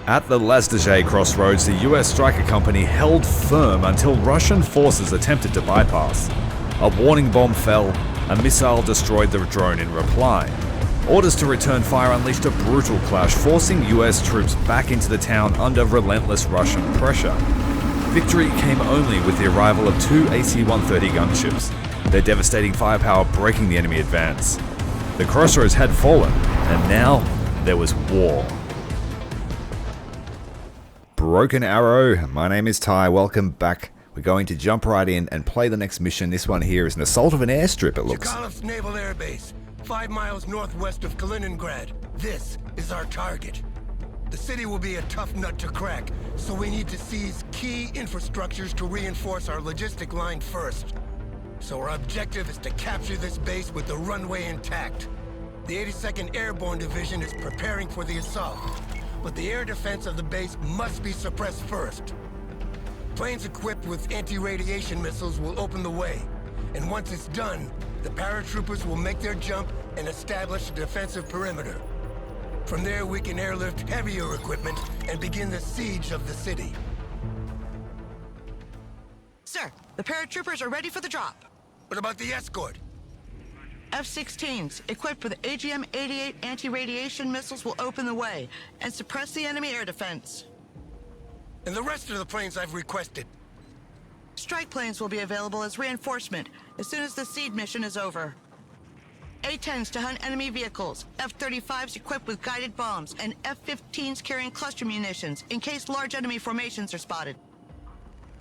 At the Lazdezhe crossroads, the US Striker Company held firm until Russian forces attempted to bypass. A warning bomb fell, a missile destroyed the drone in reply. Orders to return fire unleashed a brutal clash, forcing US troops back into the town under relentless Russian pressure. Victory came only with the arrival of two AC-130 gunships, their devastating firepower breaking the enemy advance. The crossroads had fallen, and now there was war. Broken Arrow, my name is Ty, welcome back. We're going to jump right in and play the next mission. This one here is an assault of an airstrip, it looks. Tyrael Naval Airbase, 5 miles northwest of Kaliningrad. This is our target. The city will be a tough nut to crack, so we need to seize key infrastructures to reinforce our logistic line first. So our objective is to capture this base with the runway intact. The 82nd Airborne Division is preparing for the assault, but the air defense of the base must be suppressed first. Planes equipped with anti-radiation missiles will open the way, and once it's done, the paratroopers will make their jump and establish a defensive perimeter. From there, we can airlift heavier equipment and begin the siege of the city. Sir, the paratroopers are ready for the drop. What about the escort? F-16s, equipped with AGM-88 anti-radiation missiles, will open the way and suppress the enemy air defense. And the rest of the planes I've requested? Strike planes will be available as reinforcement as soon as the seed mission is over. A-10s to hunt enemy vehicles, F-35s equipped with guided bombs, and F-15s carrying cluster munitions in case large enemy formations are spotted.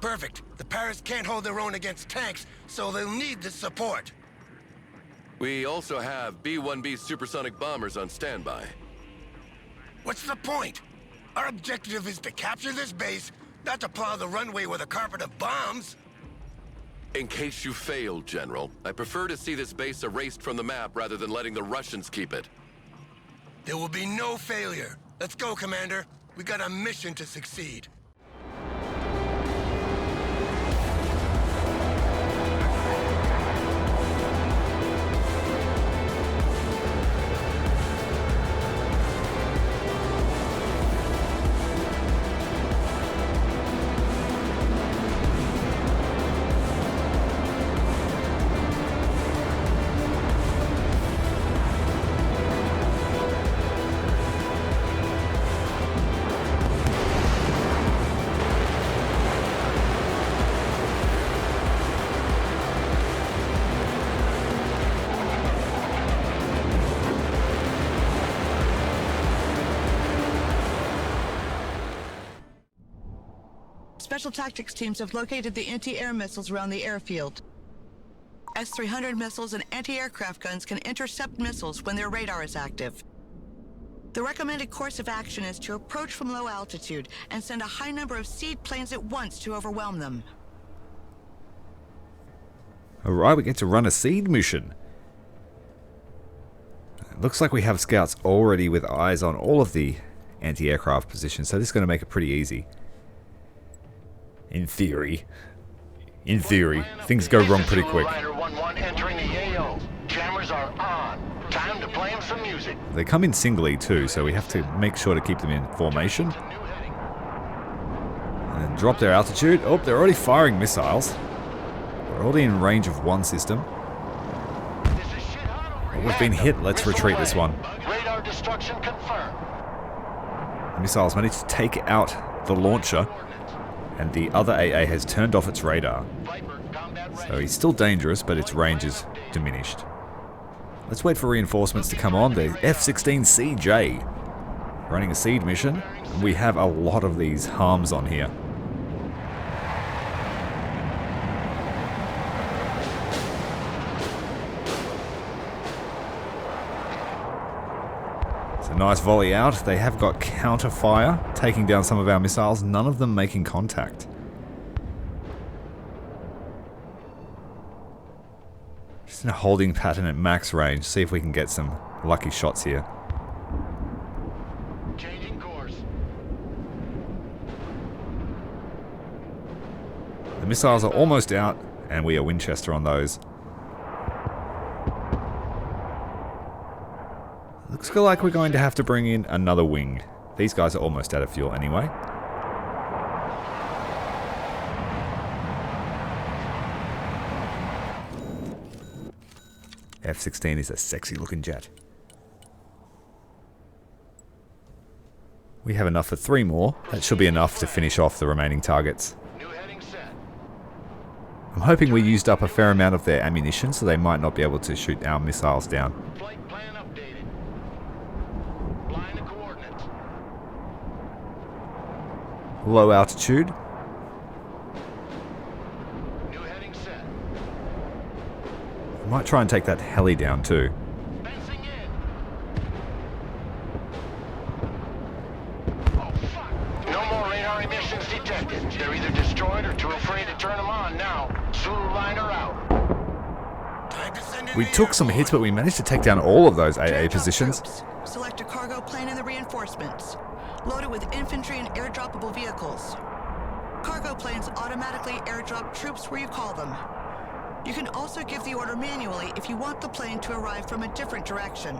Perfect. The Paras can't hold their own against tanks, so they'll need this support. We also have B-1B supersonic bombers on standby. What's the point? Our objective is to capture this base, not to plow the runway with a carpet of bombs. In case you failed, General, I prefer to see this base erased from the map rather than letting the Russians keep it. There will be no failure. Let's go, Commander. We got a mission to succeed. Special tactics teams have located the anti-air missiles around the airfield. S-300 missiles and anti-aircraft guns can intercept missiles when their radar is active. The recommended course of action is to approach from low altitude and send a high number of seed planes at once to overwhelm them. Alright, we get to run a seed mission. It looks like we have scouts already with eyes on all of the anti-aircraft positions, so this is going to make it pretty easy. In theory. In theory. Things go wrong pretty quick. They come in singly too, so we have to make sure to keep them in formation. And drop their altitude. Oh, they're already firing missiles. We're already in range of one system. We've been hit. Let's retreat this one. The missiles managed to take out the launcher, and the other AA has turned off its radar. So he's still dangerous, but its range is diminished. Let's wait for reinforcements to come on. The F-16CJ running a seed mission. We have a lot of these harms on here. It's a nice volley out. They have got counter fire, taking down some of our missiles, none of them making contact. Just in a holding pattern at max range, see if we can get some lucky shots here. Changing course. The missiles are almost out, and we are Winchester on those. Looks like we're going to have to bring in another wing. These guys are almost out of fuel anyway. F-16 is a sexy looking jet. We have enough for 3 more. That should be enough to finish off the remaining targets. New heading set. I'm hoping we used up a fair amount of their ammunition, so they might not be able to shoot our missiles down. Flight plan updated. Line of coordinates. Low altitude. New heading set. I might try and take that heli down too. Fencing in. Oh, fuck. No more radar emissions detected. They're either destroyed or too afraid to turn them on now. Zulu liner out. Time to send in We the took some airborne. hits, but we managed to take down all of those AA Airdrop positions. troops. Select a cargo plane and the reinforcements. Load it with infantry and airdroppable vehicles. Cargo planes automatically airdrop troops where you call them. You can also give the order manually if you want the plane to arrive from a different direction.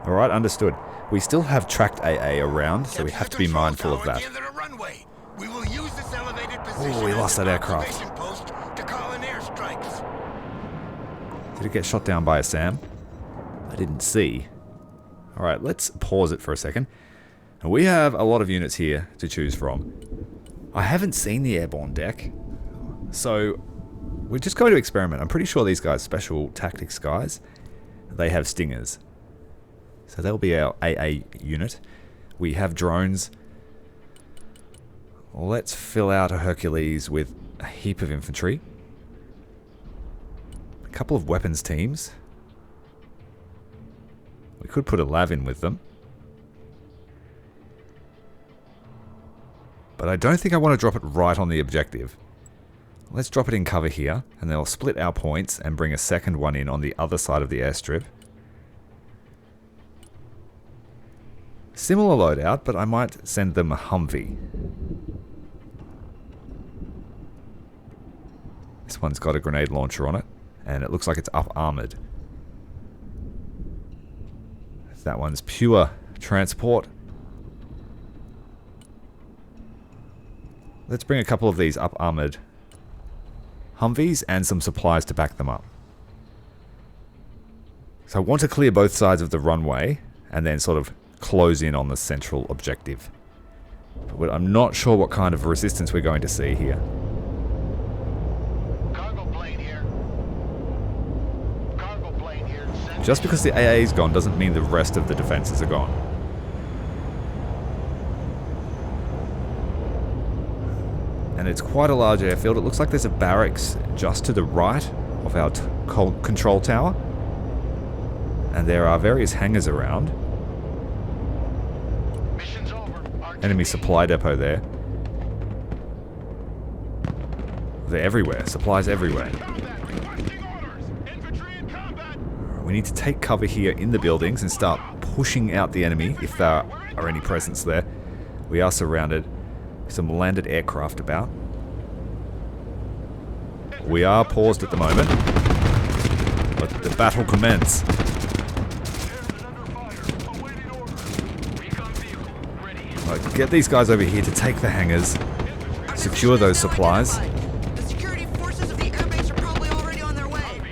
Alright, understood. We still have tracked AA around, so we Capture have the to be control mindful of tower at that. the end of the runway. We will use this elevated position Oh, we as lost an that aircraft. observation post to call in airstrikes. Did it get shot down by a SAM? I didn't see. Alright, let's pause it for a second. We have a lot of units here to choose from. I haven't seen the airborne deck, so we're just going to experiment. I'm pretty sure these guys, special tactics guys, they have stingers. So they'll be our AA unit. We have drones. Let's fill out a Hercules with a heap of infantry. A couple of weapons teams. We could put a LAV in with them. But I don't think I want to drop it right on the objective. Let's drop it in cover here, and then I'll split our points and bring a second one in on the other side of the airstrip. Similar loadout, but I might send them a Humvee. This one's got a grenade launcher on it, and it looks like it's up-armored. That one's pure transport. Let's bring a couple of these up-armored Humvees and some supplies to back them up. So I want to clear both sides of the runway and then sort of close in on the central objective. But I'm not sure what kind of resistance we're going to see here. Cargo plane here. Cargo plane here. Just because the AA is gone doesn't mean the rest of the defenses are gone. And it's quite a large airfield. It looks like there's a barracks just to the right of our control tower. And there are various hangars around. Mission's over. Enemy supply depot there. They're everywhere. Supplies everywhere. Combat requesting orders. Infantry in combat. We need to take cover here in the buildings and start pushing out the enemy if there are any presence there. We are surrounded. Some landed aircraft about. We are paused at the moment. Let the battle commence. Right, get these guys over here to take the hangars. Secure those supplies. The security forces of the airbase are probably already on their way.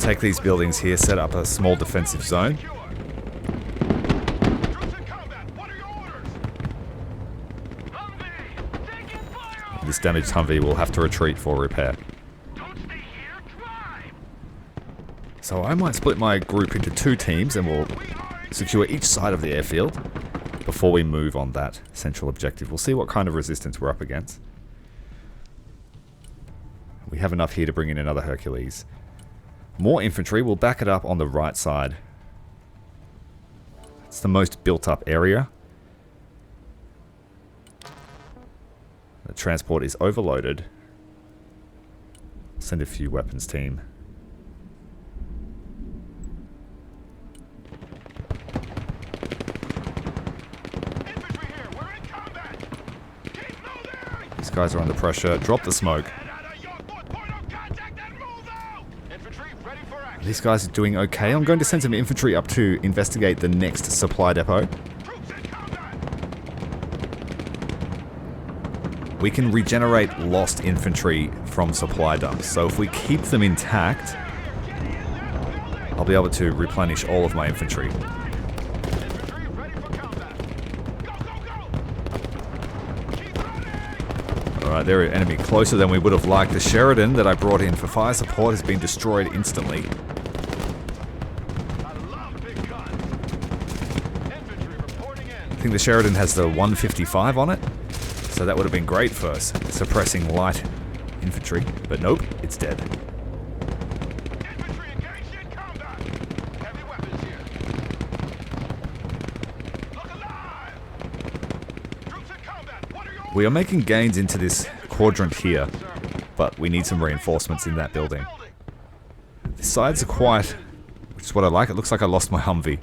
Take these buildings here, set up a small defensive zone. This damaged Humvee will have to retreat for repair. So I might split my group into 2 teams and we'll secure each side of the airfield before we move on that central objective. We'll see what kind of resistance we're up against. We have enough here to bring in another Hercules. More infantry, we'll back it up on the right side. It's the most built up area. The transport is overloaded. Send a few weapons team. Infantry here. We're in combat. Keep moving. These guys are under pressure. Drop the smoke. Head out of your point of contact and move out. Infantry ready for action. These guys are doing okay. I'm going to send some infantry up to investigate the next supply depot. We can regenerate lost infantry from supply dumps. So if we keep them intact, I'll be able to replenish all of my infantry. Alright, there are enemy closer than we would have liked. The Sheridan that I brought in for fire support has been destroyed instantly. I think the Sheridan has the 155 on it, so that would have been great for us, suppressing light infantry, but nope, it's dead. We are making gains into this quadrant here, but we need some reinforcements in that building. The sides are quiet, which is what I like. It looks like I lost my Humvee.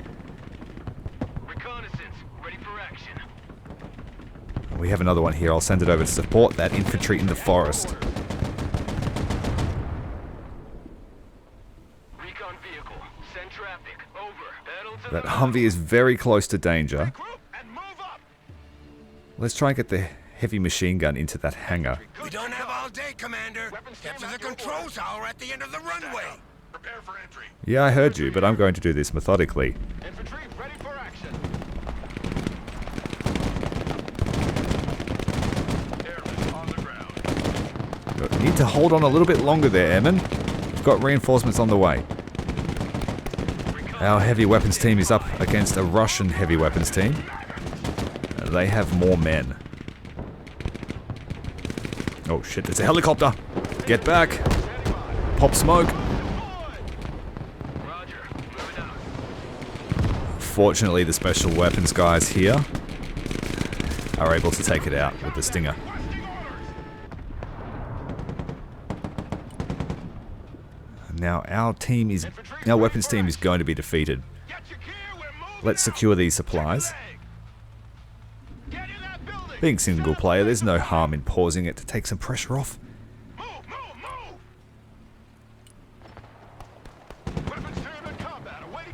We have another one here. I'll send it over to support that infantry in the forest. That Humvee is very close to danger. Let's try and get the heavy machine gun into that hangar. We don't have all day, Commander. Capture the control tower at the end of the runway. Prepare for entry. Yeah, I heard you, but I'm going to do this methodically. Infantry ready for action. Airmen on the ground. Need to hold on a little bit longer there, Airmen. We've got reinforcements on the way. Our heavy weapons team is up against a Russian heavy weapons team. They have more men. Oh shit, it's a helicopter! Get back! Pop smoke! Fortunately, the special weapons guys here are able to take it out with the Stinger. Now our weapons team is going to be defeated. Let's secure these supplies. Being single player, there's no harm in pausing it to take some pressure off.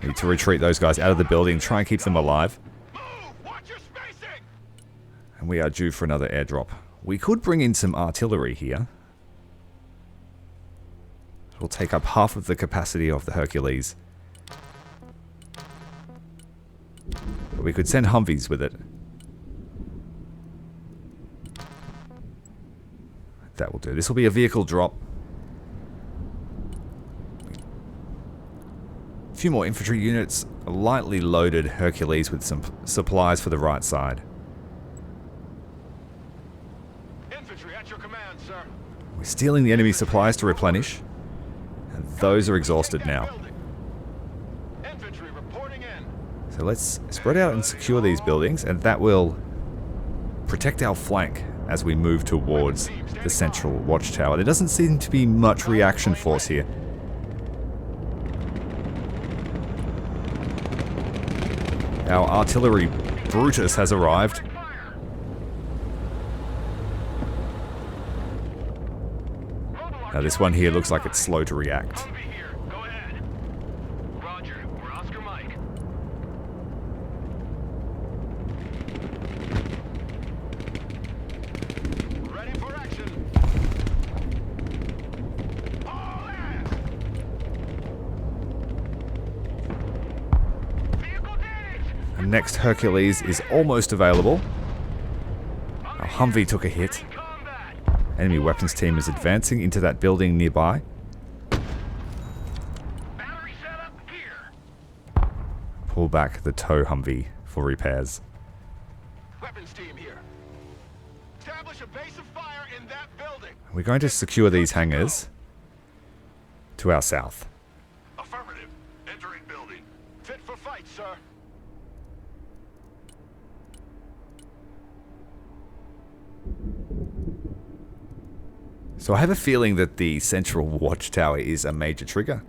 Need to retreat those guys out of the building, try and keep them alive. And we are due for another airdrop. We could bring in some artillery here. It'll take up half of the capacity of the Hercules. But we could send Humvees with it. That will do. This will be a vehicle drop. A few more infantry units, a lightly loaded Hercules with some supplies for the right side. Infantry at your command, sir. We're stealing the enemy supplies to replenish, and those are exhausted now. Infantry reporting in. So let's spread out and secure these buildings, and that will protect our flank as we move towards the central watchtower. There doesn't seem to be much reaction force here. Our artillery Brutus has arrived. Now this one here looks like it's slow to react. Next Hercules is almost available. Our Humvee took a hit. Enemy weapons team is advancing into that building nearby. Pull back the tow Humvee for repairs. Weapons team here. Establish a base of fire in that building. We're going to secure these hangars to our south. Affirmative. Entering building. Fit for fight, sir. So I have a feeling that the central watchtower is a major trigger.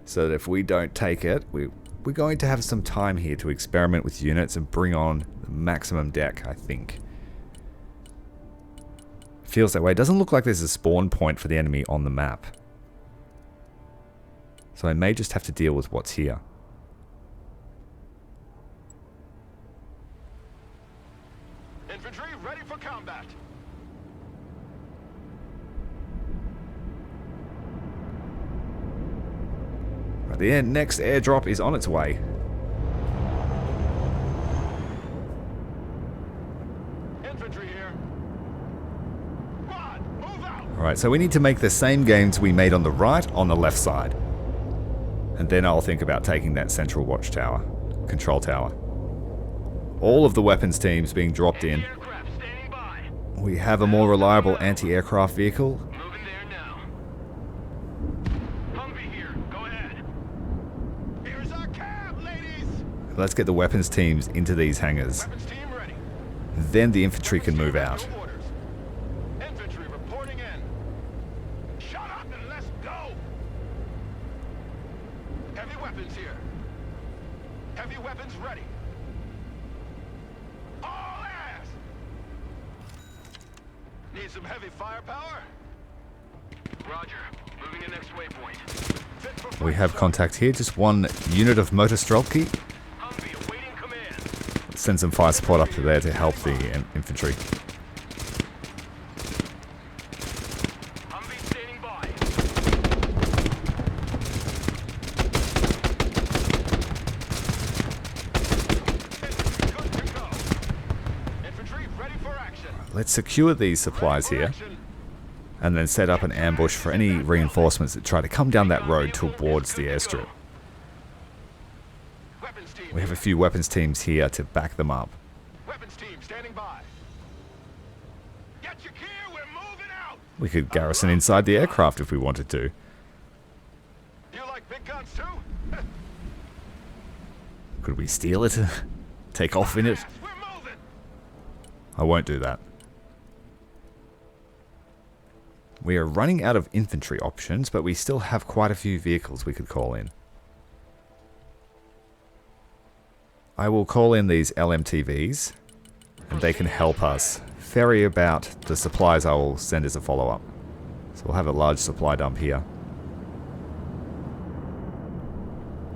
So that if we don't take it, we're going to have some time here to experiment with units and bring on the maximum deck, I think. Feels that way. It doesn't look like there's a spawn point for the enemy on the map. So I may just have to deal with what's here. Infantry ready for combat. Right, the next airdrop is on its way. Infantry here. Squad, move out. Alright, so we need to make the same gains we made on the right on the left side. And then I'll think about taking that central watchtower, control tower. All of the weapons teams being dropped in. Aircraft standing by. We have a more reliable anti-aircraft vehicle. Moving there now. Humvee here. Go ahead. Here's our cab, ladies. Let's get the weapons teams into these hangars. Weapons team ready. Then the infantry can move out. Your orders. Infantry reporting in. Shut up and let's go. Heavy weapons here. Heavy weapons ready. All ass. Need some heavy firepower? Roger. Moving to next waypoint. Fit for We fight, have sir. contact here, just one unit of motor Strelki. Humvee awaiting command. Send some fire support up to there to help the infantry. Humvee standing by. Infantry good to go. Infantry ready for action. Let's secure these supplies For here, action. and then set up an ambush for any reinforcements that try to come down that road towards the airstrip. Weapons team. We have a few weapons teams here to back them up. Weapons team standing by. Get your gear, we're moving out. We could garrison inside the aircraft if we wanted to. You like big guns too? Could we steal it? Take off in it? Yes, we're moving. I won't do that. We are running out of infantry options, but we still have quite a few vehicles we could call in. I will call in these LMTVs, and they can help us ferry about the supplies I will send as a follow-up. So we'll have a large supply dump here.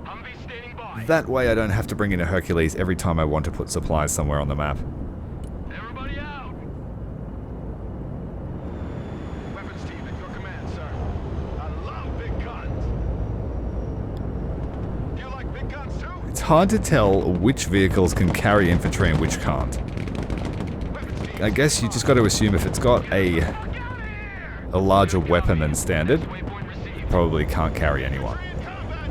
Humvee standing by. That way I don't have to bring in a Hercules every time I want to put supplies somewhere on the map. Everybody out. Weapons team at your command, sir. I love big guns. You like big guns too? It's hard to tell which vehicles can carry infantry and which can't. Weapons team. I guess you just got to assume if it's got a larger weapon than standard, Waypoint received. probably can't carry anyone. In combat.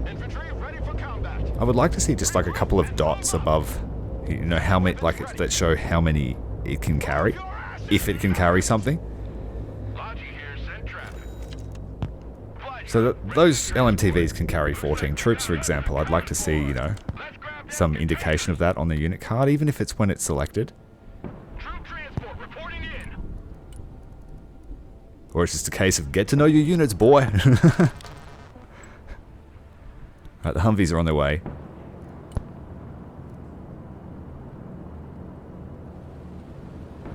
Infantry ready for combat. I would like to see just like a couple of dots above, you know, how many, like that show how many it can carry, if it can carry something. Logi here, send traffic. So that those LMTVs can carry 14 troops, for example. I'd like to see, you know, Let's grab some indication of that on the unit card, even if it's when it's selected. troop transport reporting in. Or it's just a case of get to know your units, boy. Right, the Humvees are on their way.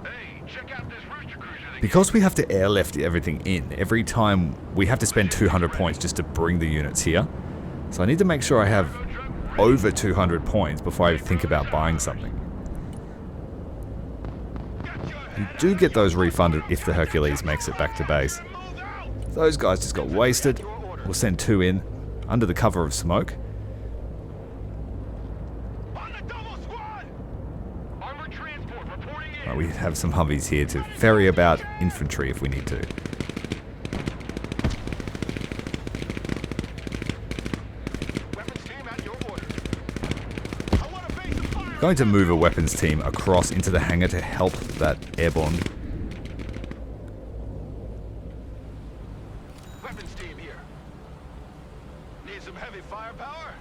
Hey, check out this rooster cruiser. Because we have to airlift everything in, every time we have to spend 200 points just to bring the units here. So I need to make sure I have over 200 points before I think about buying something. You do get those refunded if the Hercules makes it back to base. Those guys just got wasted. We'll send 2 in, under the cover of smoke. On the double squad. Armored transport reporting in. Right, we have some Humvees here to ferry about infantry if we need to. Weapons team at your orders. I want a base of fire. Going to move a weapons team across into the hangar to help that airborne. Weapons team here. Need some heavy firepower?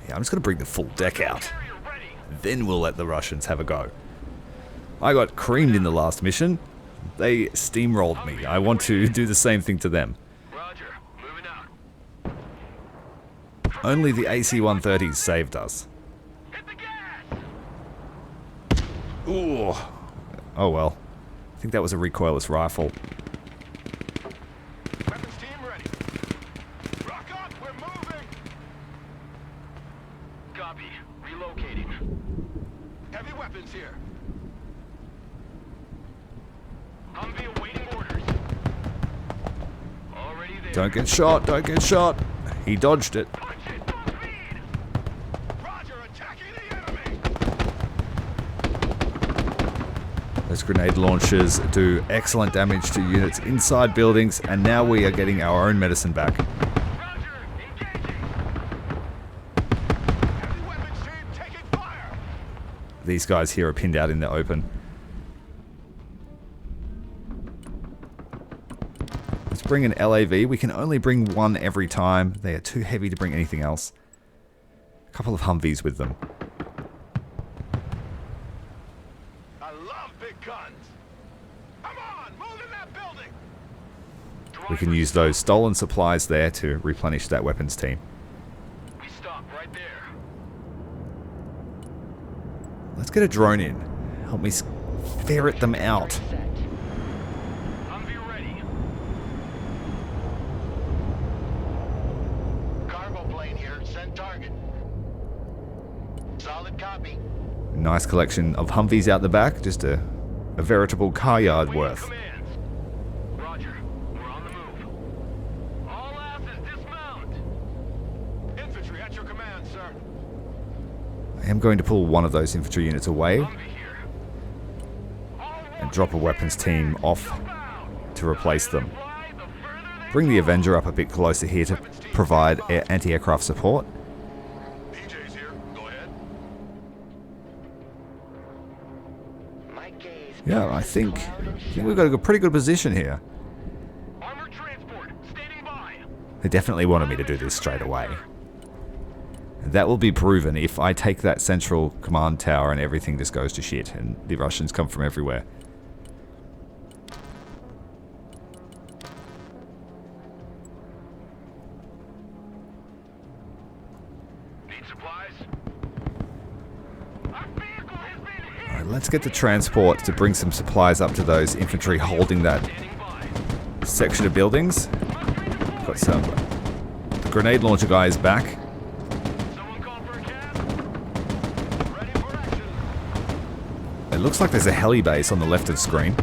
Yeah, I'm just going to bring the full deck out. Carrier ready. Then we'll let the Russians have a go. I got creamed in the last mission. They steamrolled me. I want to do the same thing to them. Roger. Moving out. Only the AC-130s saved us. Hit the gas. Ooh. Oh well. I think that was a recoilless rifle. Copy. Relocating. Heavy weapons here. Humvee awaiting orders. Already there. Don't get shot, don't get shot. He dodged it. Punch it, full speed. Roger, attacking the enemy. Those grenade launchers do excellent damage to units inside buildings, and now we are getting our own medicine back. Roger, engaging. Heavy weapons team taking fire. These guys here are pinned out in the open. Let's bring an LAV. We can only bring one every time. They are too heavy to bring anything else. A couple of Humvees with them. I love big guns. Come on, move in that building. We can use those stolen supplies there to replenish that weapons team. We stop right there. Let's get a drone in. Help me ferret them out. Humvee ready. Cargo plane here. Send target. Solid copy. Nice collection of Humvees out the back. Just a veritable car yard Waiting worth. commands. Roger. We're on the move. All asses dismount. Infantry at your command, sir. I am going to pull one of those infantry units away Humvee here. All and drop a weapons team off out. to replace them. Fly, the further they Bring the Avenger up a bit closer here to provide anti-aircraft support. PJ's here. Go ahead. Yeah, I think we've got a pretty good position here. Armored transport, standing by. They definitely wanted me to do this straight away. That will be proven if I take that central command tower and everything just goes to shit and the Russians come from everywhere. Need supplies? Our vehicle has been hit. Alright, let's get the transport to bring some supplies up to those infantry holding that Standing by. section of buildings. Got some. The grenade launcher guy is back. Someone call for a cab? Ready for action. It looks like there's a heli base on the left of the screen.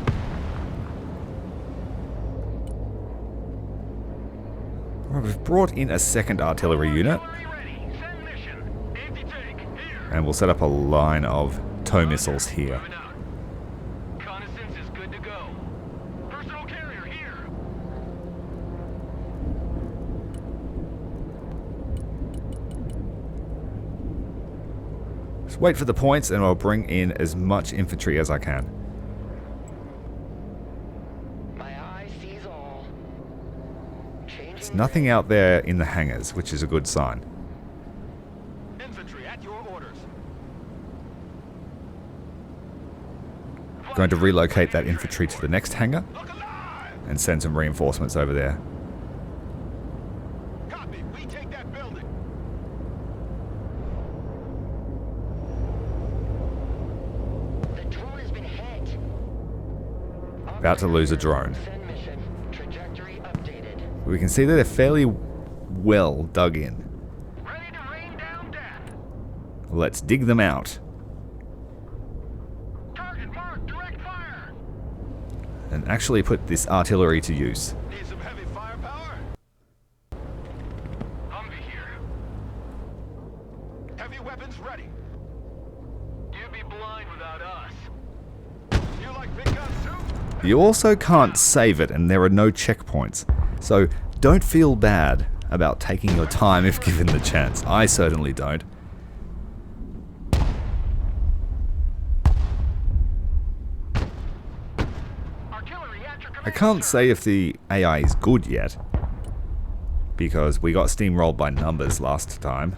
Right, we've brought in a second artillery unit, Ready. Send mission. Anti-tank. Here. and we'll set up a line of tow missiles here. Moving out. Reconnaissance is good to go. Personal carrier here. Just wait for the points, and I'll bring in as much infantry as I can. My eye sees all. There's nothing out there in the hangars, which is a good sign. Infantry at your orders. Going to relocate that infantry to the next hangar Look alive. and send some reinforcements over there. Copy. We take that building. The drone has been hit. About to lose a drone. Send mission. Trajectory updated. We can see that they're fairly well dug in. Ready to rain down death. Let's dig them out Target marked. Direct fire. and actually put this artillery to use. Need some heavy firepower. Humvee here. Heavy weapons ready. You'd be blind without us. You like big guns too? You also can't save it, and there are no checkpoints. So don't feel bad about taking your time if given the chance. I certainly don't. Artillery at your I command. can't say if the AI is good yet, because we got steamrolled by numbers last time,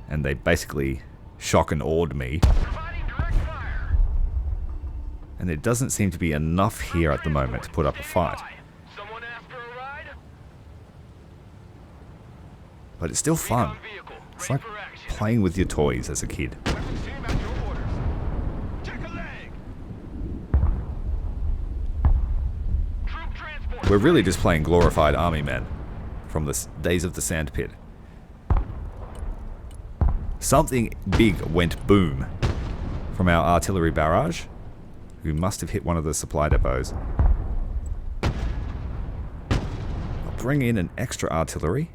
and they basically shock and awed me, Providing direct fire. and there doesn't seem to be enough here at the moment to put up a fight. Someone asked for a ride? But it's still fun. Recon vehicle. It's Ready like for action. playing with your toys as a kid. Weapons team at your orders. Check a leg. Troop transport. We're really just playing glorified army men from the days of the sandpit. Something big went boom from our artillery barrage. We must have hit one of the supply depots. I'll bring in an extra artillery.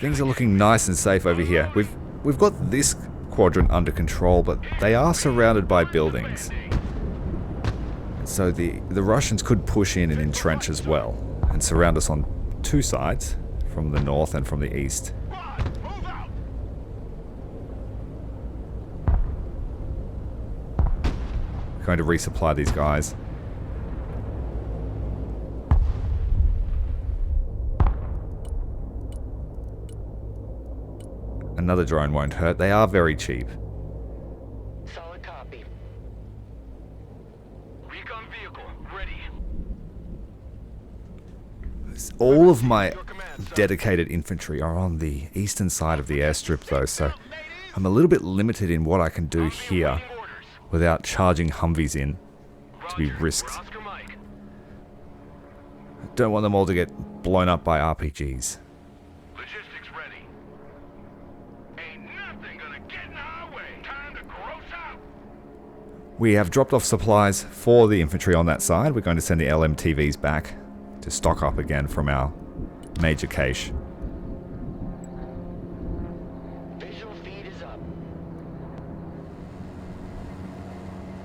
Things are looking nice and safe over here. We've got this quadrant under control, but they are surrounded by buildings. So the Russians could push in and entrench as well, and surround us on two sides, from the north and from the east. Going to resupply these guys. Another drone won't hurt. They are very cheap. Solid copy. Recon vehicle ready. All of my dedicated infantry are on the eastern side of the airstrip though, so I'm a little bit limited in what I can do here without charging Humvees in to be risked. Don't want them all to get blown up by RPGs. Logistics ready. Ain't nothing gonna get in our way. Time to gross out. We have dropped off supplies for the infantry on that side. We're going to send the LMTVs back to stock up again from our major cache. Visual feed is up.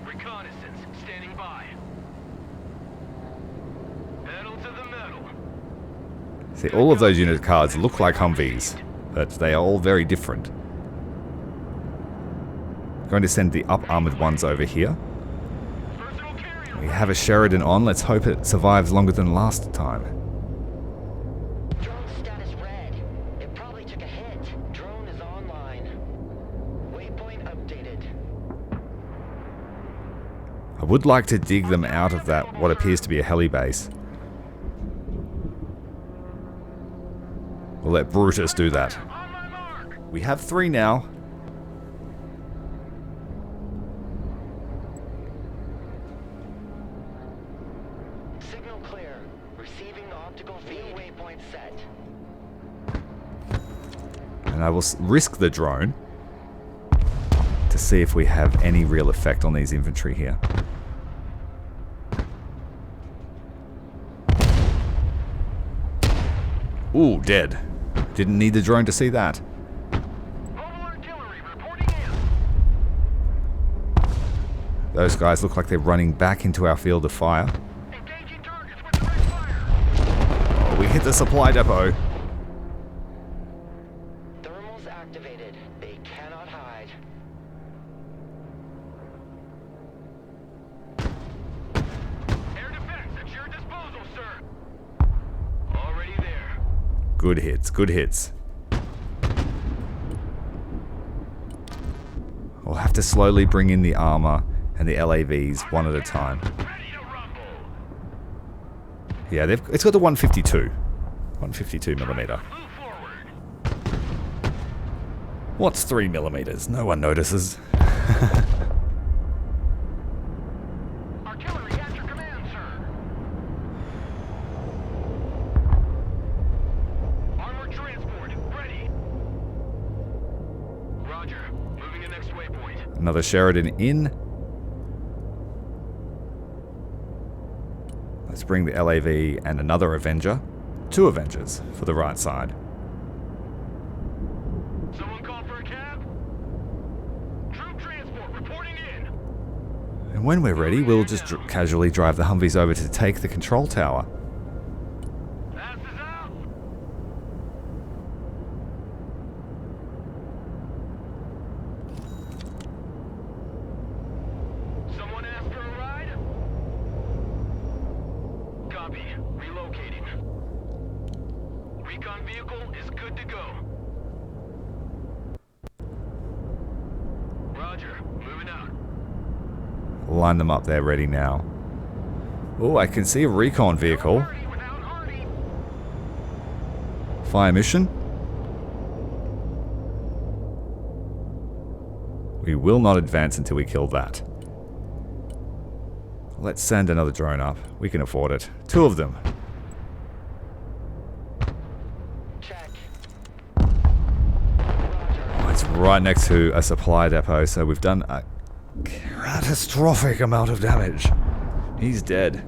Reconnaissance standing by. Pedal to the metal. See, all of those unit cards look like Humvees, but they are all very different. Going to send the up-armored ones over here. Personal carrier. We have a Sheridan on. Let's hope it survives longer than last time. Drone status red. It probably took a hit. Drone is online. Waypoint updated. I would like to dig them out of that, what appears to be a heli base. We'll let Brutus do that. On my mark. We have 3 now. Signal clear. Receiving optical feed. Waypoint set. And I will risk the drone to see if we have any real effect on these infantry here. Ooh, dead. Didn't need the drone to see that. Mobile artillery reporting in. Those guys look like they're running back into our field of fire. Engaging targets with direct fire. Oh, we hit the supply depot. Thermals activated. They cannot hide. Air defense at your disposal, sir. Already there. Good hits, good hits. We'll have to slowly bring in the armor and the LAVs one at a time. Ready to rumble. Yeah, it's got the 152. 152 millimeter. Move forward. What's 3 millimeters? No one notices. Artillery at your command, sir. Armored transport ready. Roger. Moving to next waypoint. Another Sheridan in. Let's bring the LAV and another Avenger. 2 Avengers for the right side. Someone call for a cab? Troop transport reporting in. And when we're ready, we'll just casually drive the Humvees over to take the control tower. Passes out. Someone asked for a ride? Copy. Relocating. Recon vehicle is good to go. Roger. Moving out. Line them up there ready now. Oh, I can see a recon vehicle. Hardy without Hardy. Fire mission. We will not advance until we kill that. Let's send another drone up. We can afford it. 2 of them. Check. Oh, it's right next to a supply depot, so we've done a catastrophic amount of damage. He's dead.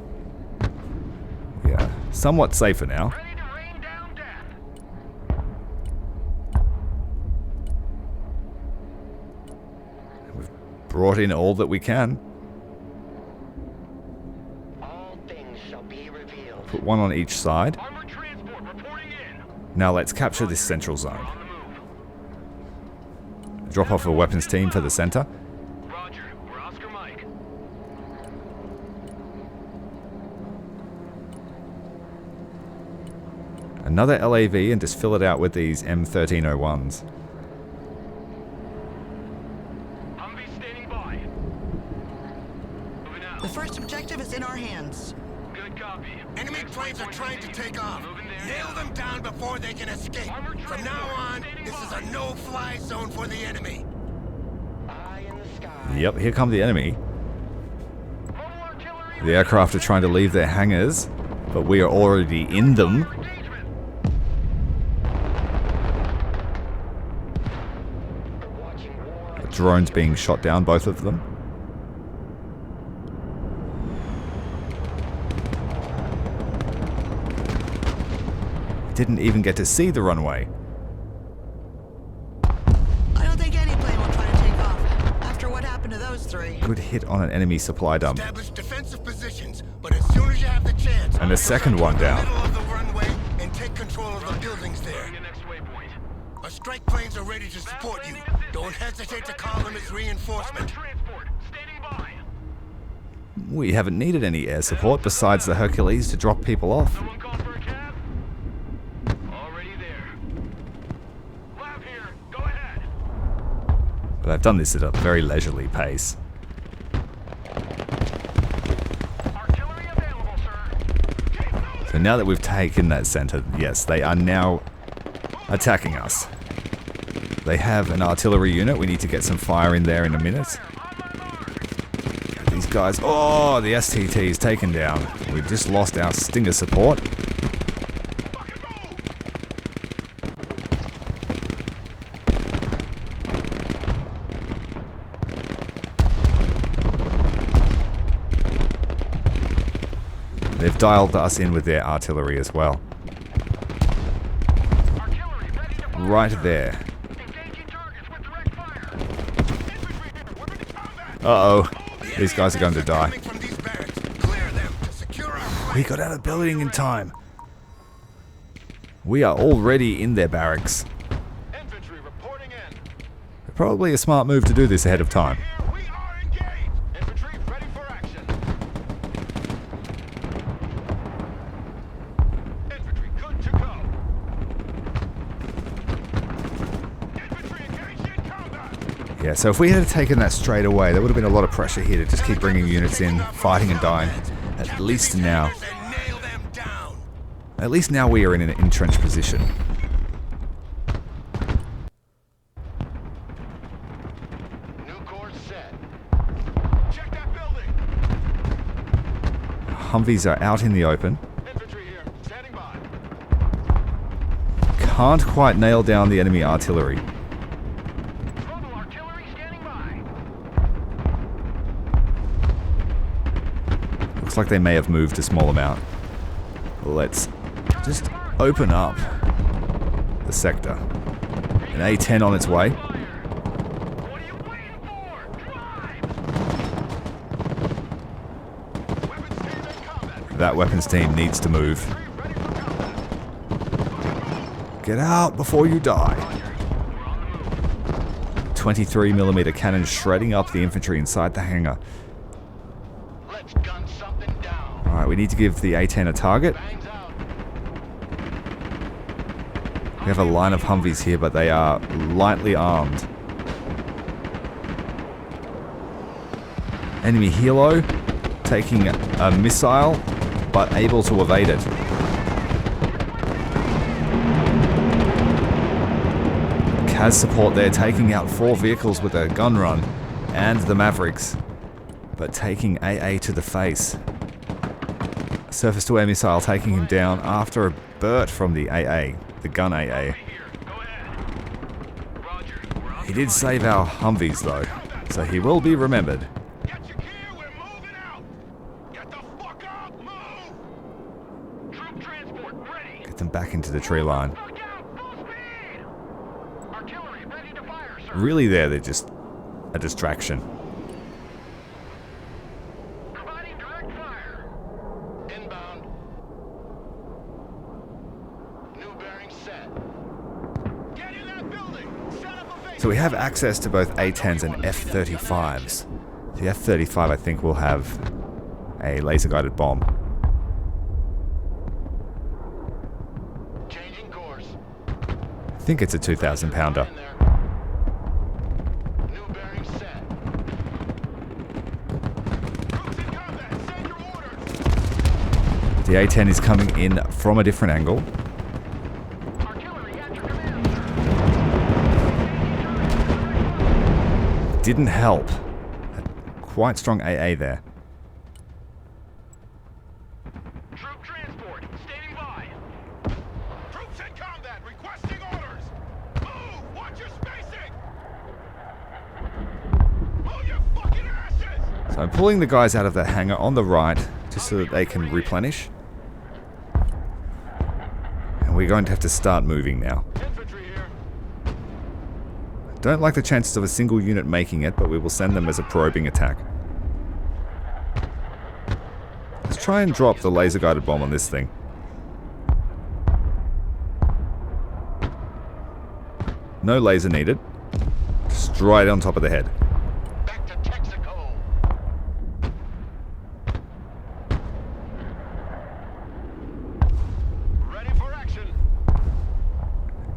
Yeah, somewhat safer now. Ready to rain down death. Brought in all that we can. All things shall be revealed. Put 1 on each side. Armored transport reporting in. Now let's capture this central zone. On the move. Drop off a weapons team for the center. Roger. We're Oscar Mike. Another LAV and just fill it out with these M1301s. Humvee standing by. Moving out. The first objective is in our hands. Good copy. Enemy planes are trying to take off. Moving there. Nail them down before they can escape. From now on, this is a no-fly zone for the enemy. Eye in the sky. Yep, here come the enemy. Mobile artillery. The aircraft are trying to leave their hangars, but we are already in them. Engagement. Watching war. Drones being shot down, both of them. Didn't even get to see the runway. I don't think any plane will try to take off after what happened to those 3. Good hit on an enemy supply dump. Establish defensive positions, but as soon as you have the chance, And the second one down. middle of the runway and take control of the buildings there. Moving the next waypoint. Our strike planes are ready to support you. Don't hesitate to call them as Armored reinforcement. transport standing by. We haven't needed any air support besides the Hercules to drop people off. Someone call for a cab? Already there. Lab here. Go ahead. But I've done this at a very leisurely pace. Artillery available, sir. Keep moving. So now that we've taken that center, yes, they are now attacking us. They have an artillery unit. We need to get some fire in there in a minute. These guys... Oh, the STT is taken down. We've just lost our Stinger support. They've dialed us in with their artillery as well. Artillery ready to fire. Right there. Engaging targets with direct fire. Infantry here. We're in combat. Uh-oh. These guys are going to die. Coming from these barracks. Clear them to secure our We got out of the building in time. We are already in their barracks. Infantry reporting in. Probably a smart move to do this ahead of time. Here we are engaged. Infantry ready for action. Infantry good to go. Infantry engaged in combat. Yeah, so if we had taken that straight away, there would have been a lot of pressure here to just keep bringing units in, fighting and dying. At least now. and nail them down. At least now we are in an entrenched position. New course set. Check that building. Humvees are out in the open. Infantry here. Standing by. Can't quite nail down the enemy artillery. Mobile artillery standing by. Looks like they may have moved a small amount. Let's just open up the sector. An A-10 on its way. Fire. What are you waiting for? Drive. Weapons team in combat. That weapons team needs to move. Ready for combat. Get out before you die. 23mm cannon shredding up the infantry inside the hangar. Let's gun something down. Alright, we need to give the A-10 a target. Bangs out. We have a line of Humvees here, but they are lightly armed. Enemy helo taking a missile, but able to evade it. CAS support there, taking out 4 vehicles with a gun run, and the Mavericks but taking AA to the face. Surface-to-air missile taking him down after a burst from the AA, the gun AA. He did save our Humvees though, so he will be remembered. Get your gear, we're moving out! Get the fuck up, move! Troop transport ready! Get them back into the tree line. Fuck out, full speed! Artillery ready to fire, sir! Really there, they're just a distraction. Providing direct fire! Inbound. New bearing set. Get in that building! Set up a base! So we have access to both A-10s and F-35s. The F-35 I think will have a laser-guided bomb. Changing course. I think it's a 2,000-pounder. In there. New bearing set. Troops in combat, send your orders! The A-10 is coming in from a different angle. Artillery at your command, sir! Didn't help. Quite strong AA there. Troop transport, standing by. Troops in combat, requesting orders. Move! Watch your spacing! Move your fucking asses! So I'm pulling the guys out of that hangar on the right, just so that they can replenish. And we're going to have to start moving now. Infantry here. Don't like the chances of a single unit making it, but we will send them as a probing attack. Let's try and drop the laser-guided bomb on this thing. No laser needed. Just right on top of the head. Back to Texaco. Ready for action.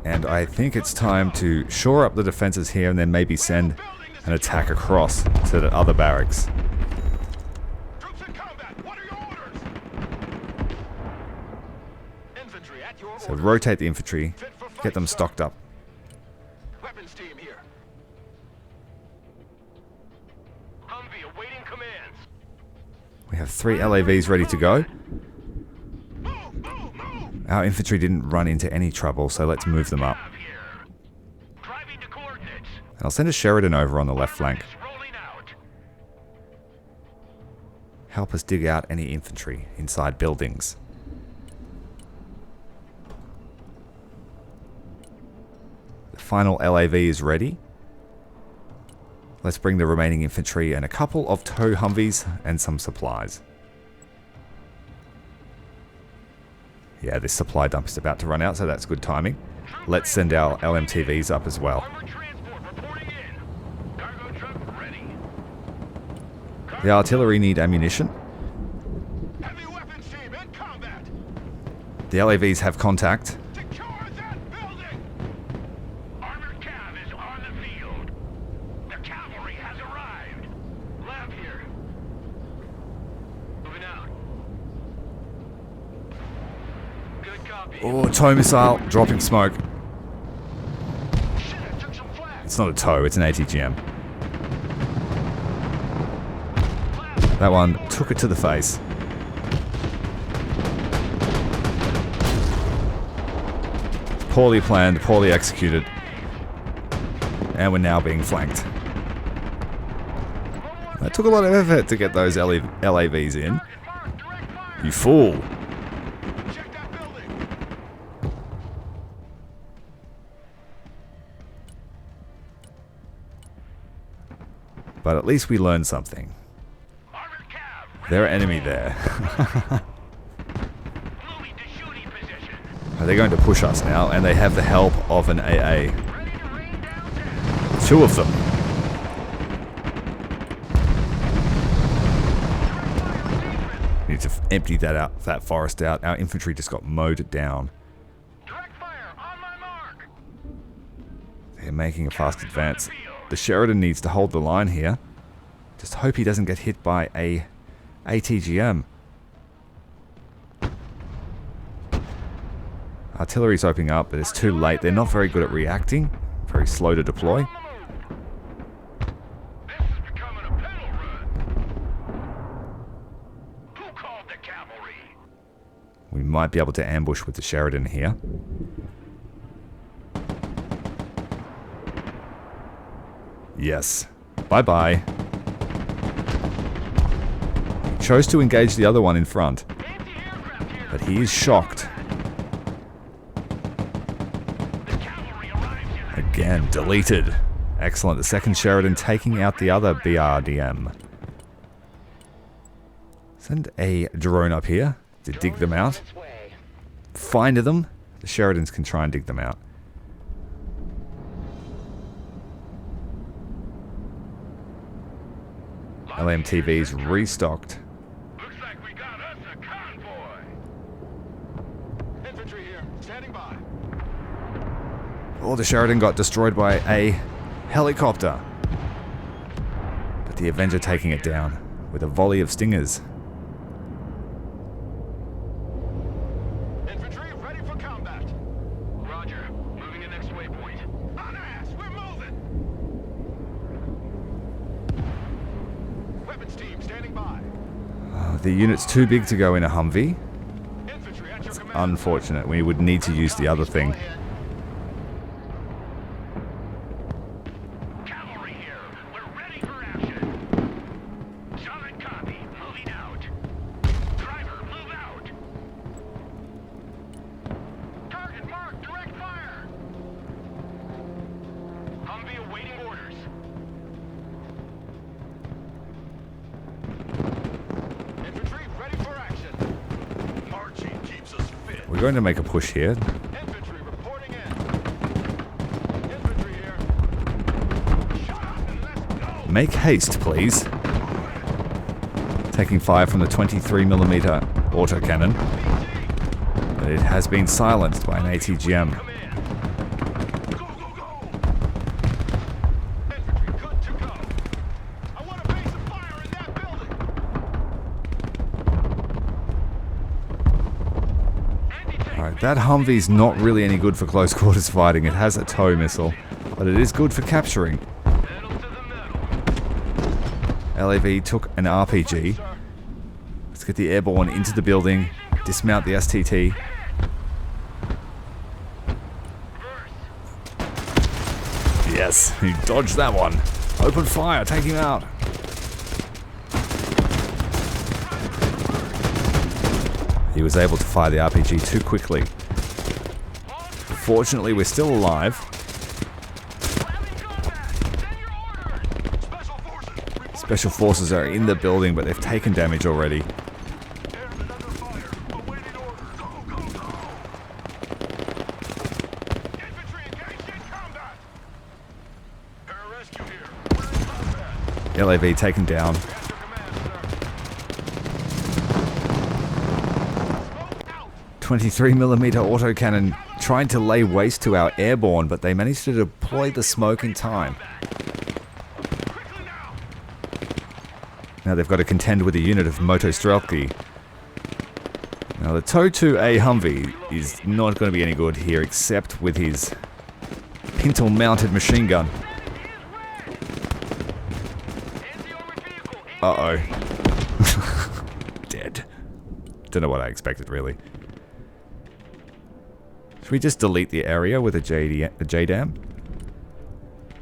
And I think it's time to shore up the defenses here and then maybe send an attack across to the other barracks. Troops in combat, what are your orders? Infantry at your So orders. rotate the infantry, Fit for fight, get them sir. stocked up. Weapons team here. Humvee awaiting commands. We have 3 LAVs ready to go. Move, move, move! Our infantry didn't run into any trouble, so let's move them up. Have here. Driving to coordinates. And I'll send a Sheridan over on the left flank. Rolling out. Help us dig out any infantry inside buildings. The final LAV is ready. Let's bring the remaining infantry and a couple of tow Humvees and some supplies. Yeah, this supply dump is about to run out, so that's good timing. Let's send our LMTVs up as well. Armored transport reporting in. Cargo truck ready. The artillery need ammunition. Heavy weapons team in combat. The LAVs have contact. Secure that building. Armored cav is on the field. The cavalry has arrived. Lab here. Moving out. Good copy. Oh, tow missile, dropping smoke. Shit, I took some flags. It's not a tow, it's an ATGM. That one took it to the face. Poorly planned, poorly executed. And we're now being flanked. That took a lot of effort to get those LAVs in. Mark, direct fire. You fool. Check that building. But at least we learned something. Armored cav. They're enemy there. Moving to shooting position. They're going to push us now, and they have the help of an AA. Ready to rain down death. 2 of them. Need to empty that forest out. Our infantry just got mowed down. Direct fire on my mark. They're making a fast advance. The Sheridan needs to hold the line here. Just hope he doesn't get hit by a ATGM. Artillery's opening up, but it's too late. They're not very good at reacting. Very slow to deploy. This is becoming a pedal run. We might be able to ambush with the Sheridan here. Yes. Bye-bye. He chose to engage the other one in front. But he is shocked. Again, deleted. Excellent. The second Sheridan taking out the other BRDM. Send a drone up here to dig them out. Find them. The Sheridans can try and dig them out. LMTV's restocked. Looks like we got us a convoy. Infantry here, standing by. Oh, the Sheridan got destroyed by a helicopter. But the Avenger taking it down with a volley of stingers. Infantry ready for combat. Roger. Moving to next waypoint. On ass, we're moving. Weapons team standing by. The unit's too big to go in a Humvee. Infantry at your command. Unfortunate. We would need to use the other thing. Cavalry here. We're ready for action. Solid copy. Moving out. Driver, move out. Target marked. Direct fire. Humvee awaiting orders. Infantry ready for action. Marching keeps us fit. We're going to make a push here. Infantry reporting in. Infantry here. Shut up and let's go. Make haste, please. Taking fire from the 23mm autocannon. But it has been silenced by an ATGM. Go, go, go! Infantry, good to go. I want a base of fire in that building. Alright, that Humvee's not really any good for close quarters fighting. It has a tow missile, but it is good for capturing. Pedal to the metal. LAV took an RPG. Let's get the airborne into the building, dismount the STT. Yes, he dodged that one. Open fire, take him out. He was able to fire the RPG too quickly. Fortunately, we're still alive. Special forces are in the building, but they've taken damage already. Airmen under fire. Awaiting orders. Go, go, go! Infantry engaged in combat. Pararescue here. We're in combat. LAV taken down. At your command, sir. Smoke out. 23mm autocannon trying to lay waste to our airborne, but they managed to deploy the smoke in time. Quickly now. Now they've got to contend with a unit of Motostrelki. Now the tow to a Humvee is not going to be any good here, except with his pintle-mounted machine gun. Uh-oh. Dead. Don't know what I expected, really. Should we just delete the area with a JDAM?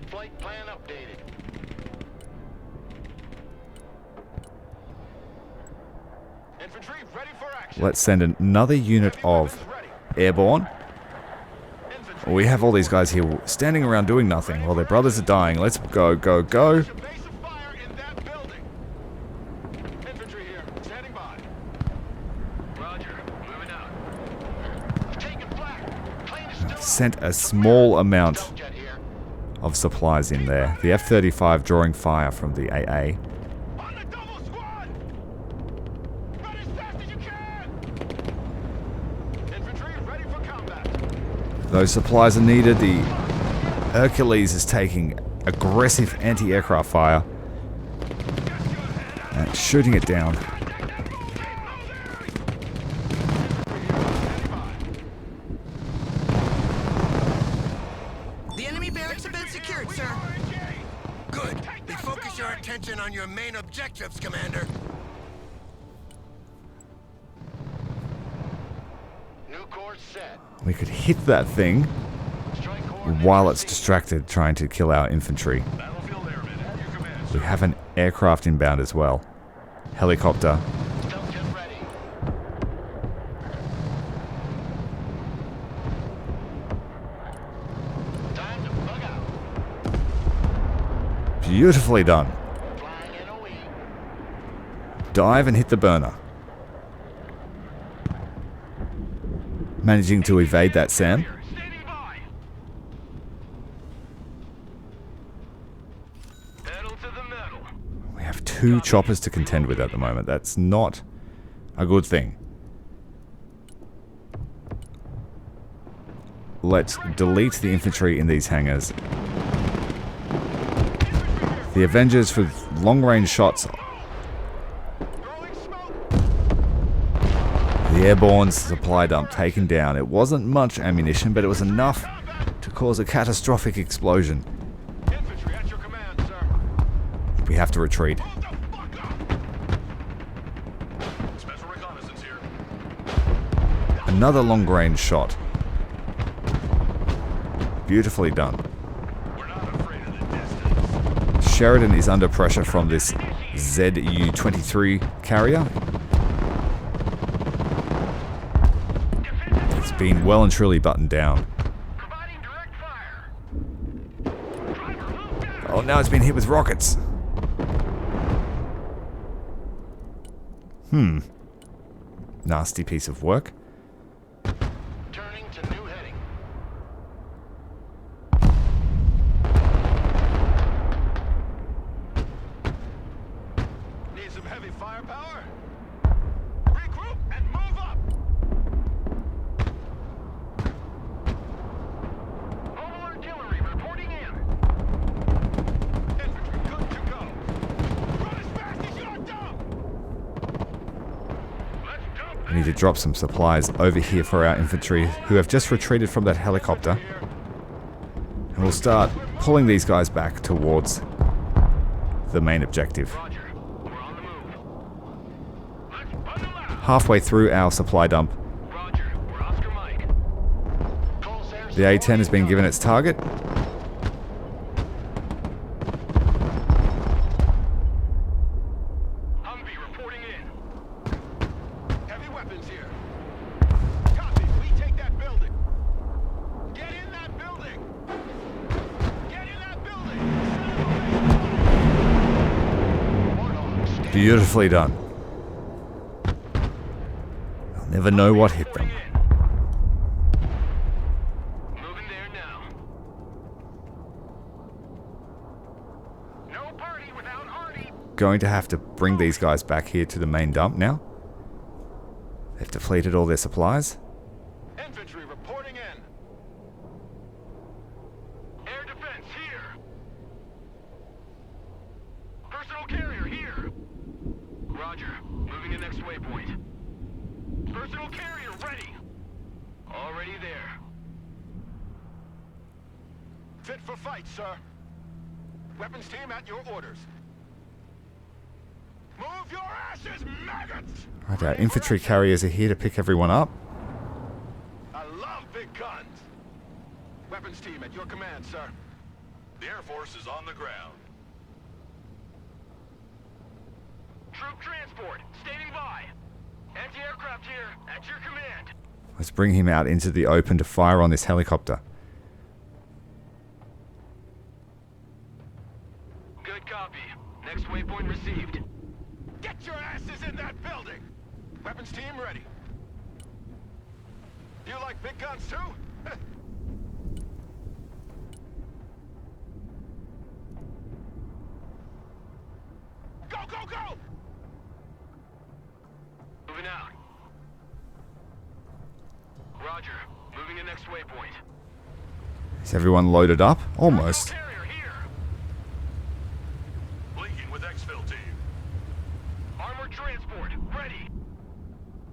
Flight plan updated. Infantry ready for action. Let's send another unit of Ready. airborne. Infantry. We have all these guys here standing around doing nothing while their brothers are dying. Let's go, go, go. A base of fire in that building. Infantry here, standing by. Roger, moving out. Taking flag. Plane is still Sent a small amount jet here. of supplies in there. The F-35 drawing fire from the AA. On the double squad. Run as fast as you can. Infantry ready for combat. Those supplies are needed. The Hercules is taking aggressive anti-aircraft fire and shooting it down. The enemy barracks have been secured, sir. Good. Refocus your attention on your main objectives, Commander. course set. We could hit that thing Strike coordinates while it's received. distracted trying to kill our infantry. Battlefield Airmen at your command, We sir. have an aircraft inbound as well. Helicopter. Stealth jet ready. Time to bug out. Beautifully done. Flying NOE. Dive and hit the burner. Managing to evade that, Sam. Standing by. Pedal to the metal. We have 2 choppers to contend with at the moment. That's not a good thing. Let's delete the infantry in these hangars. The Avengers with long-range shots. Throwing smoke. The airborne supply dump taken down. It wasn't much ammunition, but it was enough to cause a catastrophic explosion. Infantry at your command, sir. We have to retreat. Hold the fuck up. Special reconnaissance here. Another long-range shot. Beautifully done. We're not afraid of the distance. Sheridan is under pressure from this ZU-23 carrier. It's been well and truly buttoned down. Providing direct fire. Driver, move down. Oh, now it's been hit with rockets. Nasty piece of work. Turning to new heading. Need some heavy firepower? Regroup and move up. Mobile artillery reporting in. Infantry good to go. Run as fast as you're dumb. Let's jump. We need to drop some supplies over here for our infantry who have just retreated from that helicopter. And we'll start pulling these guys back towards the main objective. Roger. We're on the move. Let's bundle out. Halfway through our supply dump, Roger. We're Oscar Mike. Pulse air the A-10 has been given its target. Humvee reporting in. Heavy weapons here. Copy. We take that building. Get in that building. Get in that building. Wardogs. Beautifully done. I'll never know what hit them. Reporting in. Moving there now. No party without Hardy. Going to have to bring these guys back here to the main dump now. They've depleted all their supplies. Infantry reporting in. Air defense here. Personal carrier here. Roger. Moving to next waypoint. Personal carrier ready. Already there. Fit for fight, sir. Weapons team at your orders. Move your asses, maggots! Right, our infantry carriers are here to pick everyone up. I love big guns. Weapons team at your command, sir. The Air Force is on the ground. Troop transport, standing by. Anti-aircraft here, at your command. Let's bring him out into the open to fire on this helicopter. Good copy. Next waypoint received. Get your asses in that building! Weapons team ready. You like big guns too? Go, go, go! Moving out. Roger. Moving to next waypoint. Is everyone loaded up? Almost. Carrier here. Blinking with exfil team. Armored transport ready.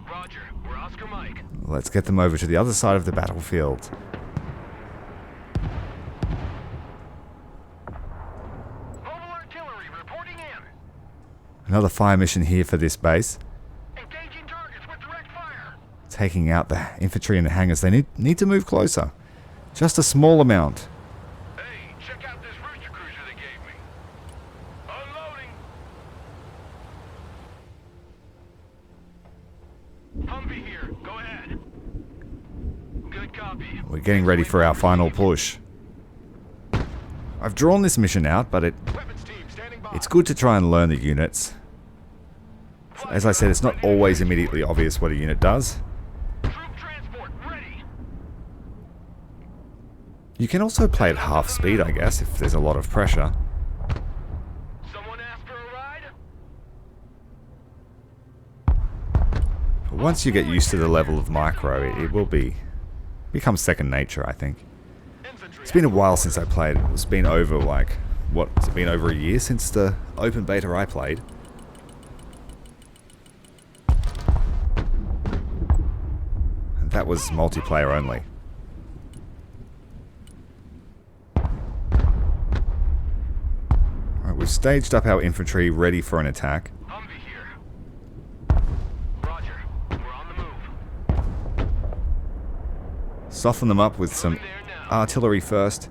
Roger. We're Oscar Mike. Let's get them over to the other side of the battlefield. Mobile artillery reporting in. Another fire mission here for this base. Engaging targets with direct fire. Let's taking out the infantry in the hangars. They need to move closer. Just a small amount. Hey, check out this rooster cruiser they gave me. Unloading. Humvee here. Go ahead. Good copy. We're getting ready for our final push. I've drawn this mission out, but Weapons team standing by. it's good to try and learn the units. As I said, it's not always immediately obvious what a unit does. Troop transport ready. You can also play at half speed, I guess, if there's a lot of pressure. Someone asked for a ride? But once you get used to the level of micro, it will become second nature, I think. Infantry. It's been a while since I played. It's been over, like, what, has it been over a year since the open beta I played? And that was multiplayer only. Alright, we've staged up our infantry ready for an attack. Humvee here. Roger. We're on the move. Soften them up with some artillery first.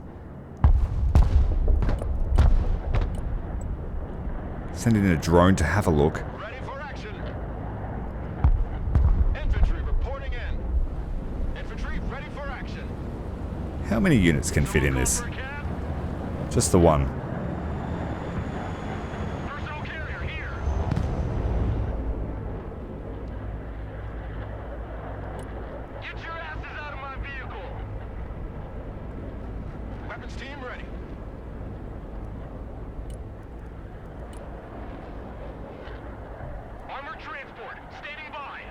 Send in a drone to have a look. Ready for action. Infantry reporting in. Infantry ready for action. How many units can fit in this? For a cab. Just the one. Personal carrier here. Get your asses out of my vehicle. Weapons team ready. Armored transport standing by.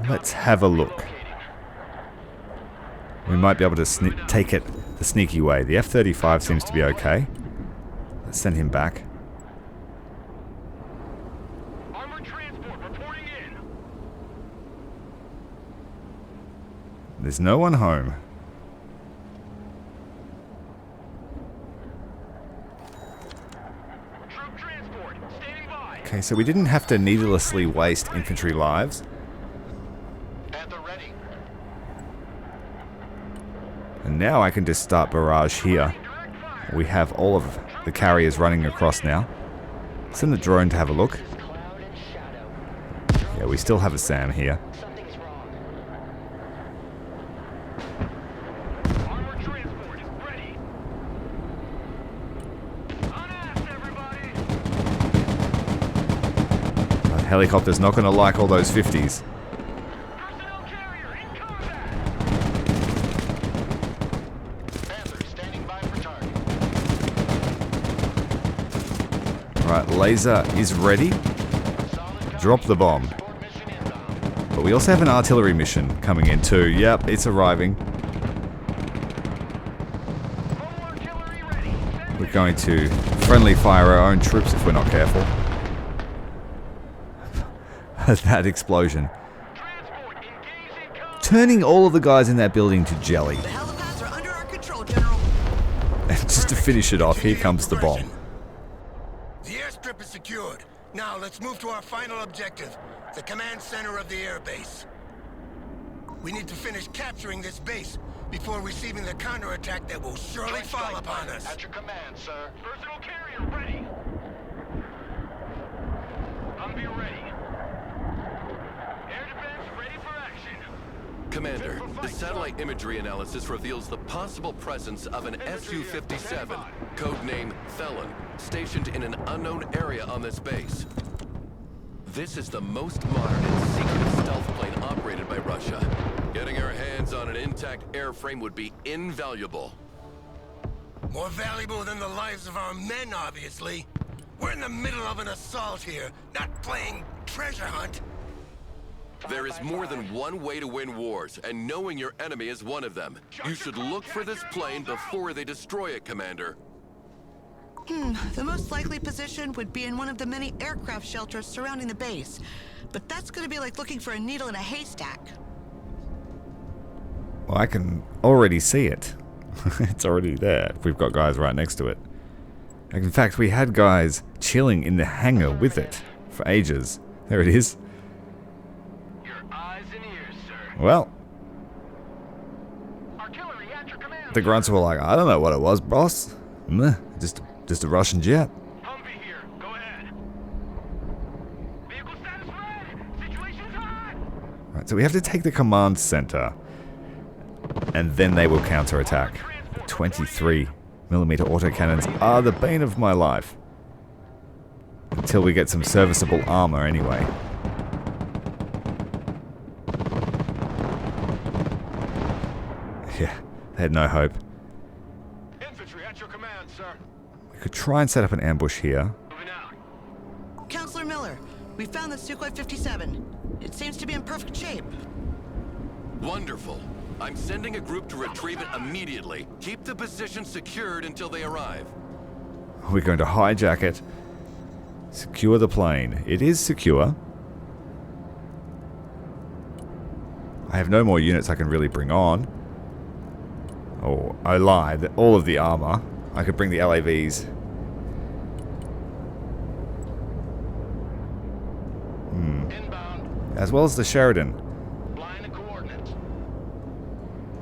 Let's have a look. We might be able to take it the sneaky way. The F-35 seems to be okay. Let's send him back. Armored transport reporting in. There's no one home. Troop transport standing by. Okay, so we didn't have to needlessly waste infantry lives. Panther ready. And now I can just start barrage here. Direct fire. We have all of the carriers running across now. Send the drone to have a look. Cloud and shadow. Yeah, we still have a SAM here. Something's wrong. Armored transport is ready. Unass, everybody. That helicopter's not going to like all those 50s. Personnel carrier in combat. Panther standing by for target. Right, laser is ready. Solid Drop the bomb. support mission inbound. But we also have an artillery mission coming in too. Yep, it's arriving. Full artillery ready. Send We're going to friendly fire our own troops if we're not careful. That explosion. transport engaging combat. Turning all of the guys in that building to jelly. The helipads are under our control, General. And just to finish it off, here comes the bomb. The airstrip is secured. Now let's move to our final objective, the command center of the airbase. We need to finish capturing this base before receiving the counterattack that will surely fall upon us. At your command, sir. Personal carrier ready. Humvee ready. Air defense ready for action. Commander, the satellite imagery analysis reveals the possible presence of an Su-57, codename Felon, stationed in an unknown area on this base. This is the most modern and secretive stealth plane operated by Russia. Getting our hands on an intact airframe would be invaluable. More valuable than the lives of our men, obviously. We're in the middle of an assault here, not playing treasure hunt. There is more than one way to win wars, and knowing your enemy is one of them. You should look for this plane before they destroy it, Commander. The most likely position would be in one of the many aircraft shelters surrounding the base. But that's going to be like looking for a needle in a haystack. Well, I can already see it. It's already there. We've got guys right next to it. In fact, we had guys chilling in the hangar with it for ages. There it is. Your eyes and ears, sir. Well, Artillery at your command. the grunts were like, I don't know what it was, boss. Meh, just a Russian jet. Humvee here. Go ahead. Vehicle status red. Situation's hot. Right, so we have to take the command center, and then they will counterattack. 23mm autocannons are the bane of my life. Until we get some serviceable armor anyway. Yeah, they had no hope. Infantry at your command, sir. We could try and set up an ambush here. Moving out. Counselor Miller, we found the Sukhoi 57. It seems to be in perfect shape. Wonderful. I'm sending a group to retrieve it immediately. Keep the position secured until they arrive. We're going to hijack it. Secure the plane. It is secure. I have no more units I can really bring on. Oh, I lied. All of the armor. I could bring the LAVs. Inbound. As well as the Sheridan. Line of coordinates.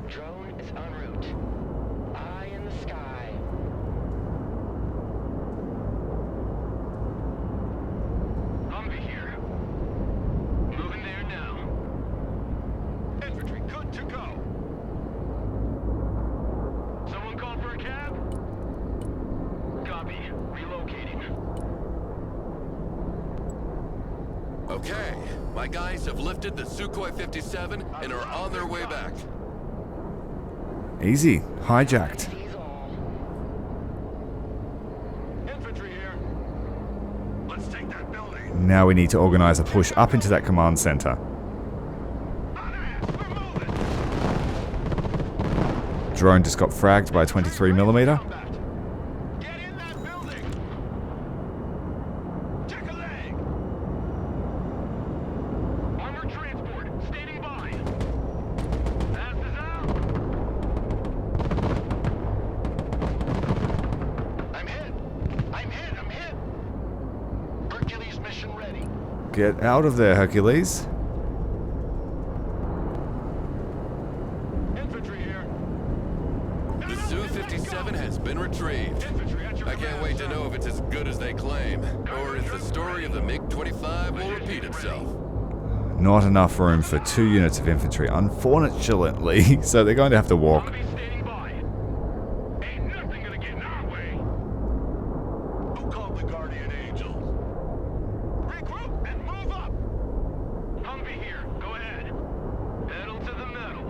Drone is en route. Eye in the sky. Humvee here. Moving there now. Infantry good to go. Someone called for a cab? Copy. Relocating. Okay, my guys have lifted the Sukhoi 57 and are on their way back. Easy. Hijacked. Seize all. Infantry here. Let's take that building. Now we need to organize a push up into that command center. On ass. We're moving. Drone just got fragged by 23mm. Combat. Get in that building. Check a leg. Armored transport standing by. Passes out. I'm hit. I'm hit. I'm hit. Hercules mission ready. Get out of there, Hercules. Infantry here. The Su-57 has been retrieved. Infantry at your I can't wait to know if it's as good as they claim, or if the story of the MiG-25 will repeat itself. Not enough room for 2 units of infantry, unfortunately, so they're going to have to walk. Humvee standing by. Ain't nothing gonna get in our way. Who called the Guardian Angels? Regroup and move up. Humvee here. Go ahead. Pedal to the metal.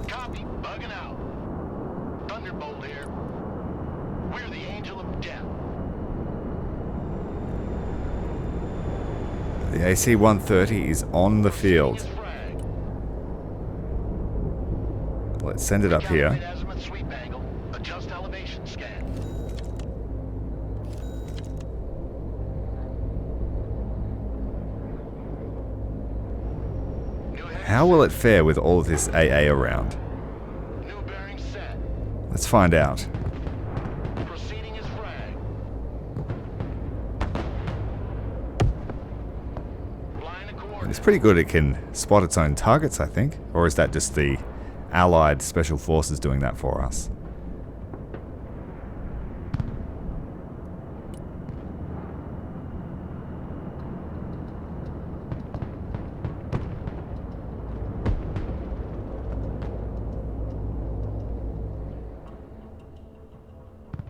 Copy. Bugging out. Thunderbolt here. We're the Angel of Death. The AC-130 is on the field. Frag. Let's send it up here. Calibrate azimuth sweep angle. Adjust elevation scan. New heading How will it fare with all of this AA around? set. New bearing set. Let's find out. Proceeding as frag. Line of It's coordinates. pretty good. It can spot its own targets, I think. Or is that just the Allied Special Forces doing that for us?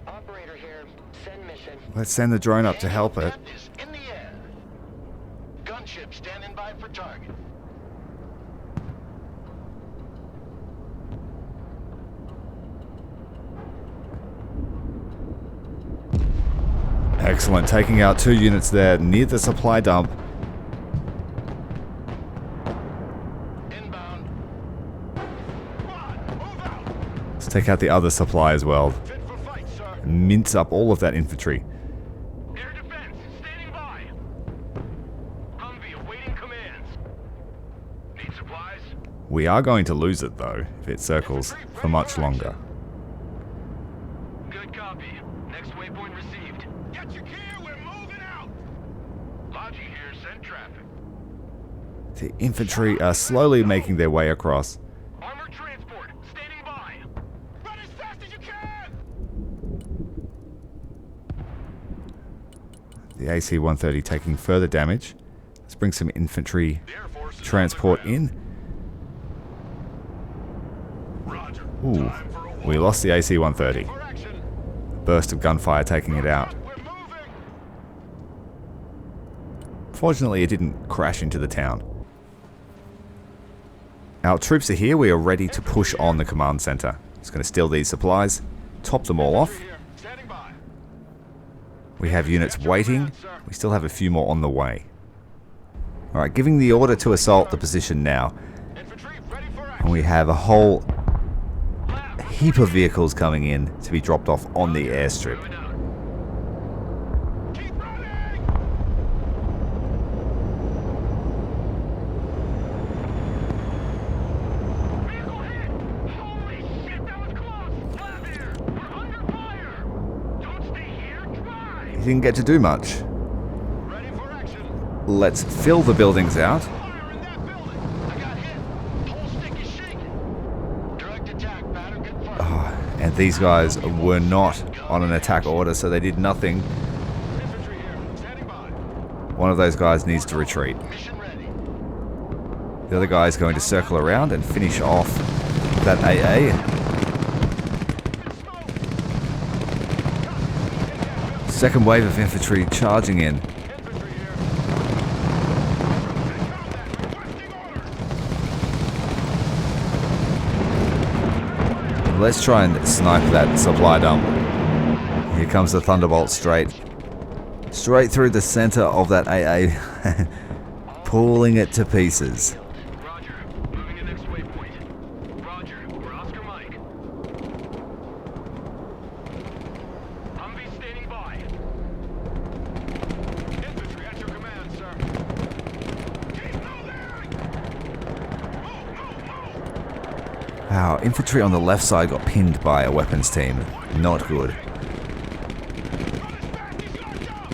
Operator here. Send mission. Let's send the drone up to help it. That is in the air. Gunship standing by for target. Excellent. Taking out 2 units there near the supply dump. Inbound. Squad, move out. Let's take out the other supply as well. Fit for fight, sir. Mince up all of that infantry. Air defense, standing by. Humvee awaiting commands. Need supplies? We are going to lose it though, if it circles for much longer. Good copy. Next waypoint received. Get your gear, we're moving out. Logi here, send traffic. The infantry are slowly making their way across. Armored transport, standing by. Run as fast as you can! The AC-130 taking further damage. Let's bring some infantry The Air Force is transport on the ground. in. Roger. Ooh, Time for a walk. we lost the AC-130. For action. Burst of gunfire taking it out. We're moving. Fortunately, it didn't crash into the town. Our troops are here. We are ready to push on the command center. Just going to steal these supplies, top them all off. Here, standing by. We have units waiting. We still have a few more on the way. Alright, giving the order to assault the position now. Infantry ready for And action. we have a whole heap of vehicles coming in to be dropped off on the airstrip. Moving out. Keep running. Vehicle hit. Holy shit, that was close. Lab here. We're under fire. Don't stay here. Drive. He didn't get to do much. Ready for action. Let's fill the buildings out. Fire in that building. I got hit. Whole stick is shaking. Direct attack pattern confirmed. And these guys were not on an attack order, so they did nothing. Infantry here. Standing by. One of those guys needs to retreat. Mission ready. The other guy is going to circle around and finish off that AA. Second wave of infantry charging in. Infantry here. Requesting orders. Let's try and snipe that supply dump. Here comes the Thunderbolt straight through the center of that AA, pulling it to pieces. Roger. Moving to next waypoint. Roger. We're Oscar Mike. Humvee standing by. Infantry at your command, sir. Keep moving! Move! Wow, infantry on the left side got pinned by a weapons team. Not good. Run as fast as you can jump!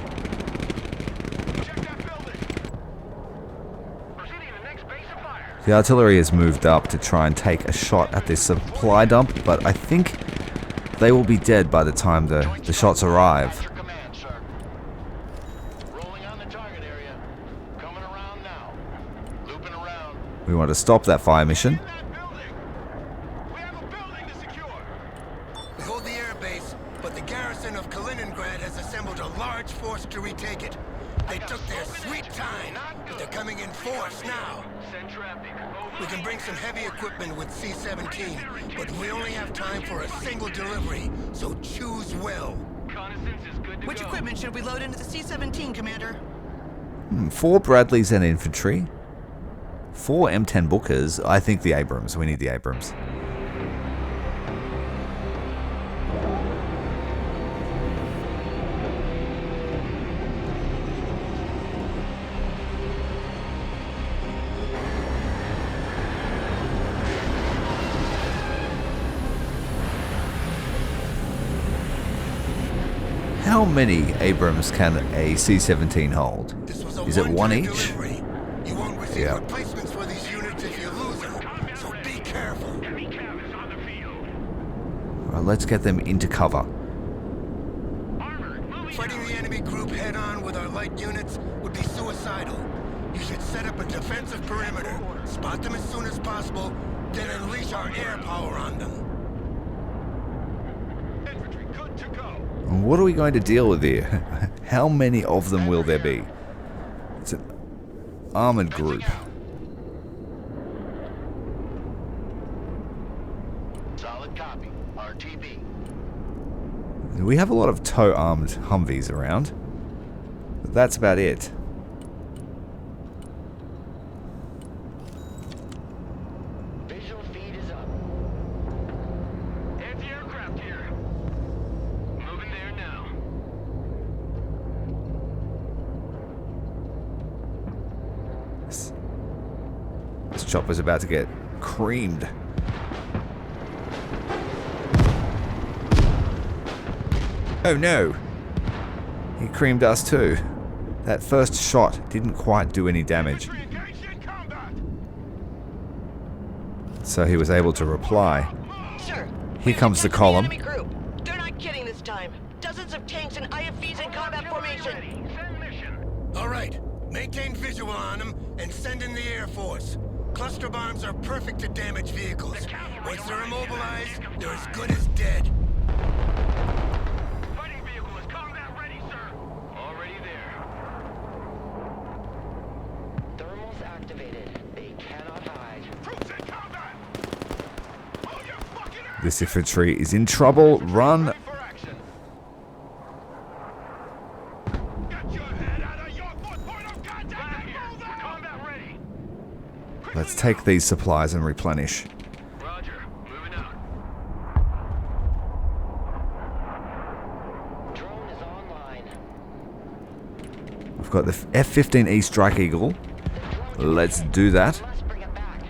Check that building! Proceeding to the next base of fire. The artillery has moved up to try and take a shot at this supply dump, but I think they will be dead by the time the shots arrive. Your command, sir. Rolling on the target area. Coming around now. Looping around. We want to stop that fire mission. In that building! We have a building to secure! We hold the airbase, but the garrison of Kaliningrad has assembled a large force to retake it. They took their sweet time, but they're coming in force now. Send traffic. We can bring some heavy equipment with C-17, but we only have time for a single delivery, so choose well. Reconnaissance is good to Which go. equipment should we load into the C-17, Commander? 4 Bradleys and infantry. 4 M10 Bookers. I think the Abrams. We need the Abrams. How many Abrams can a C-17 hold? This was a Is it one one-time each? delivery. You won't receive Yeah. replacements for these units if you lose them, so be careful. Heavy cav is on the field. Well, let's get them into cover. Armored, moving Fighting out. the enemy group head-on with our light units would be suicidal. You should set up a defensive perimeter, spot them as soon as possible, then unleash our air power on them. Infantry good to go. What are we going to deal with here? How many of them will there be? It's an armored group. Solid copy. RTB. We have a lot of tow-armed Humvees around, but that's about it. Visual feed is up. Anti-aircraft here. Moving there now. This chopper's about to get creamed. Oh no! He creamed us too. That first shot didn't quite do any damage. Infantry engaged in combat. So he was able to reply. Sir, Here comes the column. enemy group. They're not kidding this time. Dozens of tanks and IFVs in combat formation. Send mission. All right, maintain visual on them and send in the Air Force. Cluster bombs are perfect to damage vehicles. Once they're immobilized, they're as good as dead. Fighting vehicle is combat ready, sir. Already there. Thermals activated. They cannot hide. Troops in combat. Hold your fucking ass. This infantry is in trouble. Run. Ready for action. Get your head out of your point of contact and move out. Combat ready. Let's take these supplies and replenish. Roger. Moving out. Drone is online. We've got the F-15E Strike Eagle. Let's do that. Must bring it back.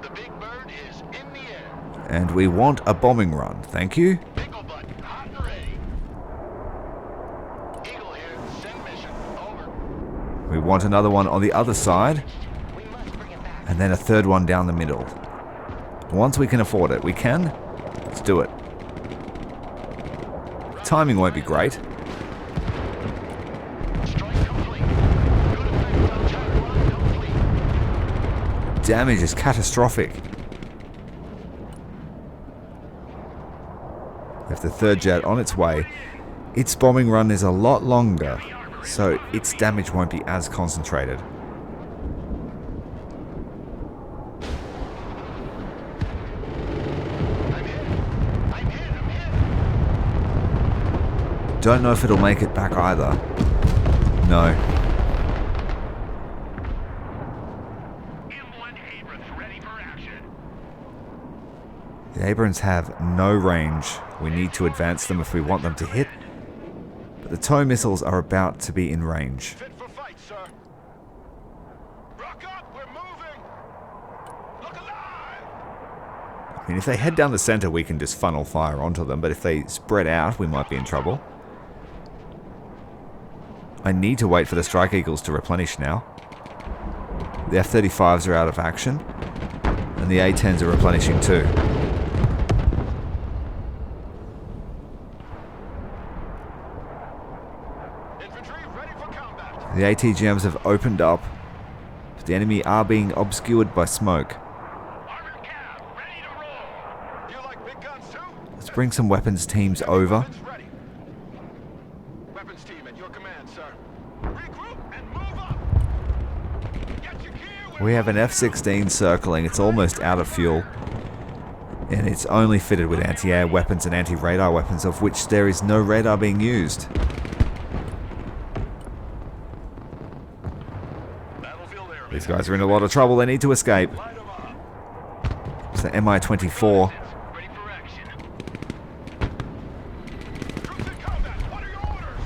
The big bird is in the air. And we want a bombing run. Thank you. Eagle butt hot and ready. Eagle here. Send mission. Over. We want another one on the other side. We must bring it back. And then a third one down the middle. Once we can afford it. We can? Let's do it. Timing won't be great. Strike complete. Good effect on Tyrael complete. Damage is catastrophic. We have the third jet on its way. Its bombing run is a lot longer, so its damage won't be as concentrated. I'm hit. Don't know if it'll make it back either. No. M1 Abrams ready for action. The Abrams have no range. We need to advance them if we want them to hit. But the tow missiles are about to be in range. Fit for fight, sir. Rock up, we're moving. Look alive. I mean, if they head down the center, we can just funnel fire onto them. But if they spread out, we might be in trouble. I need to wait for the Strike Eagles to replenish now. The F-35s are out of action. And the A-10s are replenishing too. Infantry ready for combat. The ATGMs have opened up. But the enemy are being obscured by smoke. Armored cab ready to roll. You like big guns too? Let's bring some weapons teams over. Weapons ready. Weapons team at your command, sir. Regroup and move up. Get your gear. We have an F-16 circling. It's almost out of fuel. And it's only fitted with anti-air weapons and anti-radar weapons, of which there is no radar being used. Battlefield area. These guys are in a lot of trouble. They need to escape. Light 'em up. It's the Mi-24. Ready for action. Troops in combat. What are your orders?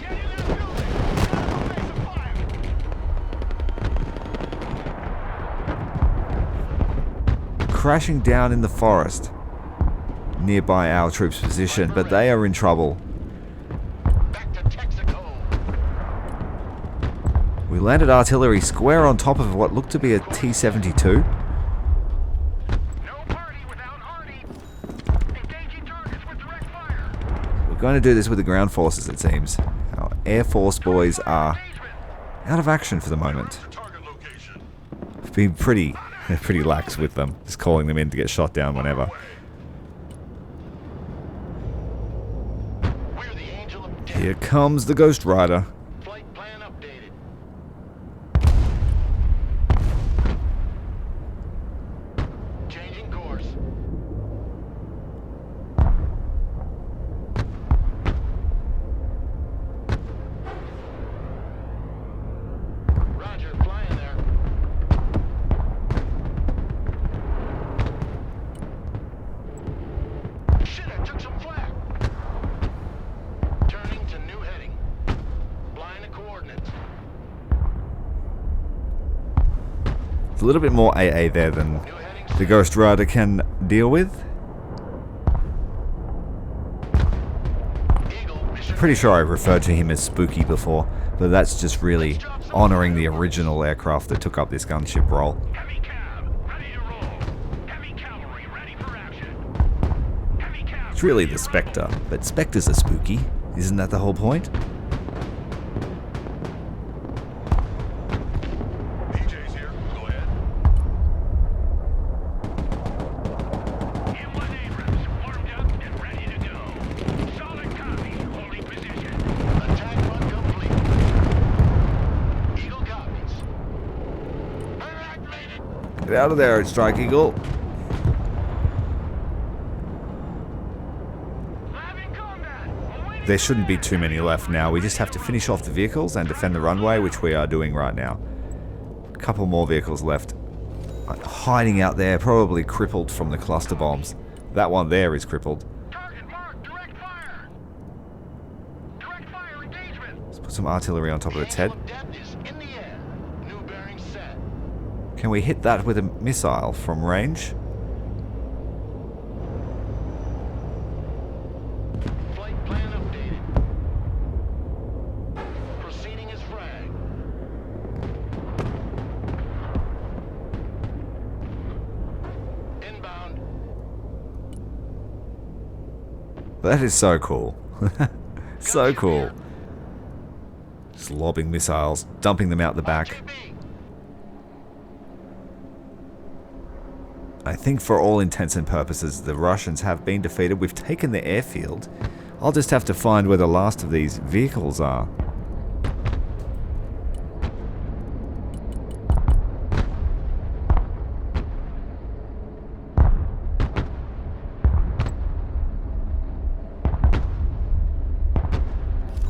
Get in that building. Face of fire. Crashing down in the forest nearby our troops' position, but they are in trouble. Back to Texaco. We landed artillery square on top of what looked to be a T-72. No party without Arnie. Engaging targets with direct fire. We're going to do this with the ground forces, it seems. Our Air Force boys are out of action for the moment. Target location. We've been pretty lax with them, just calling them in to get shot down whenever. We're the Angel of Death. Here comes the Ghost Rider. Flight plan updated. Changing course. Roger, flying there. Shit, I took some flak. Turning to new heading. Flying the coordinates. It's a little bit more AA there than New heading. the Ghost Rider can deal with. Eagle mission. Pretty sure I referred to him as Spooky before, but that's just really honoring the original aircraft that took up this gunship role. Heavy cab. It's really the Spectre, but Spectres are spooky. Isn't that the whole point? PJ's here. Go ahead. M1 Abrams, warmed up and ready to go. Solid copy, holding position. Attack run complete. Eagle copies. Fire activated. Get out of there, Strike Eagle. Having combat. Awaiting There shouldn't be too many left now. We just have to finish off the vehicles and defend the runway, which we are doing right now. A couple more vehicles left. Hiding out there, probably crippled from the cluster bombs. That one there is crippled. target mark. Direct fire. Direct fire engagement. Let's put some artillery on top of its head. Angle of depth is in the air. New bearing set. Can we hit that with a missile from range? Flight plan updated. Proceeding as frag. Inbound. That is so cool. So cool. Just lobbing missiles, dumping them out the back. RTB. I think for all intents and purposes, the Russians have been defeated. We've taken the airfield. I'll just have to find where the last of these vehicles are.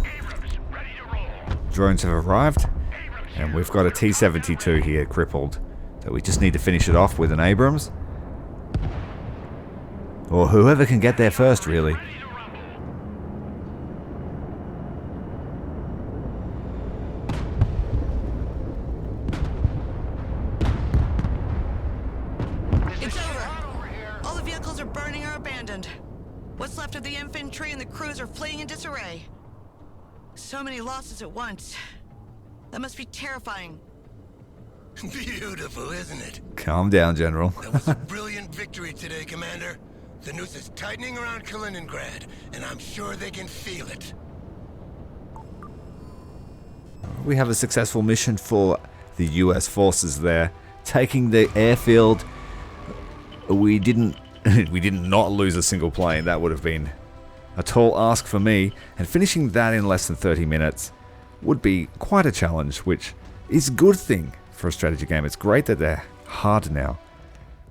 Abrams, ready to roll. Drones have arrived, Abrams, and we've got a T-72 here crippled. So we just need to finish it off with an Abrams. Or whoever can get there first, really. ready to rumble. It's over. All the vehicles are burning or abandoned. What's left of the infantry and the crews are fleeing in disarray. So many losses at once. That must be terrifying. Beautiful, isn't it? Calm down, General. That was a brilliant victory today, Commander. The noose is tightening around Kaliningrad, and I'm sure they can feel it. We have a successful mission for the US forces there. Taking the airfield. We didn't not lose a single plane. That would have been a tall ask for me. And finishing that in less than 30 minutes would be quite a challenge, which is a good thing for a strategy game. It's great that they're hard now.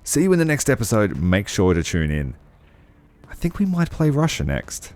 See you in the next episode. Make sure to tune in. I think we might play Russia next.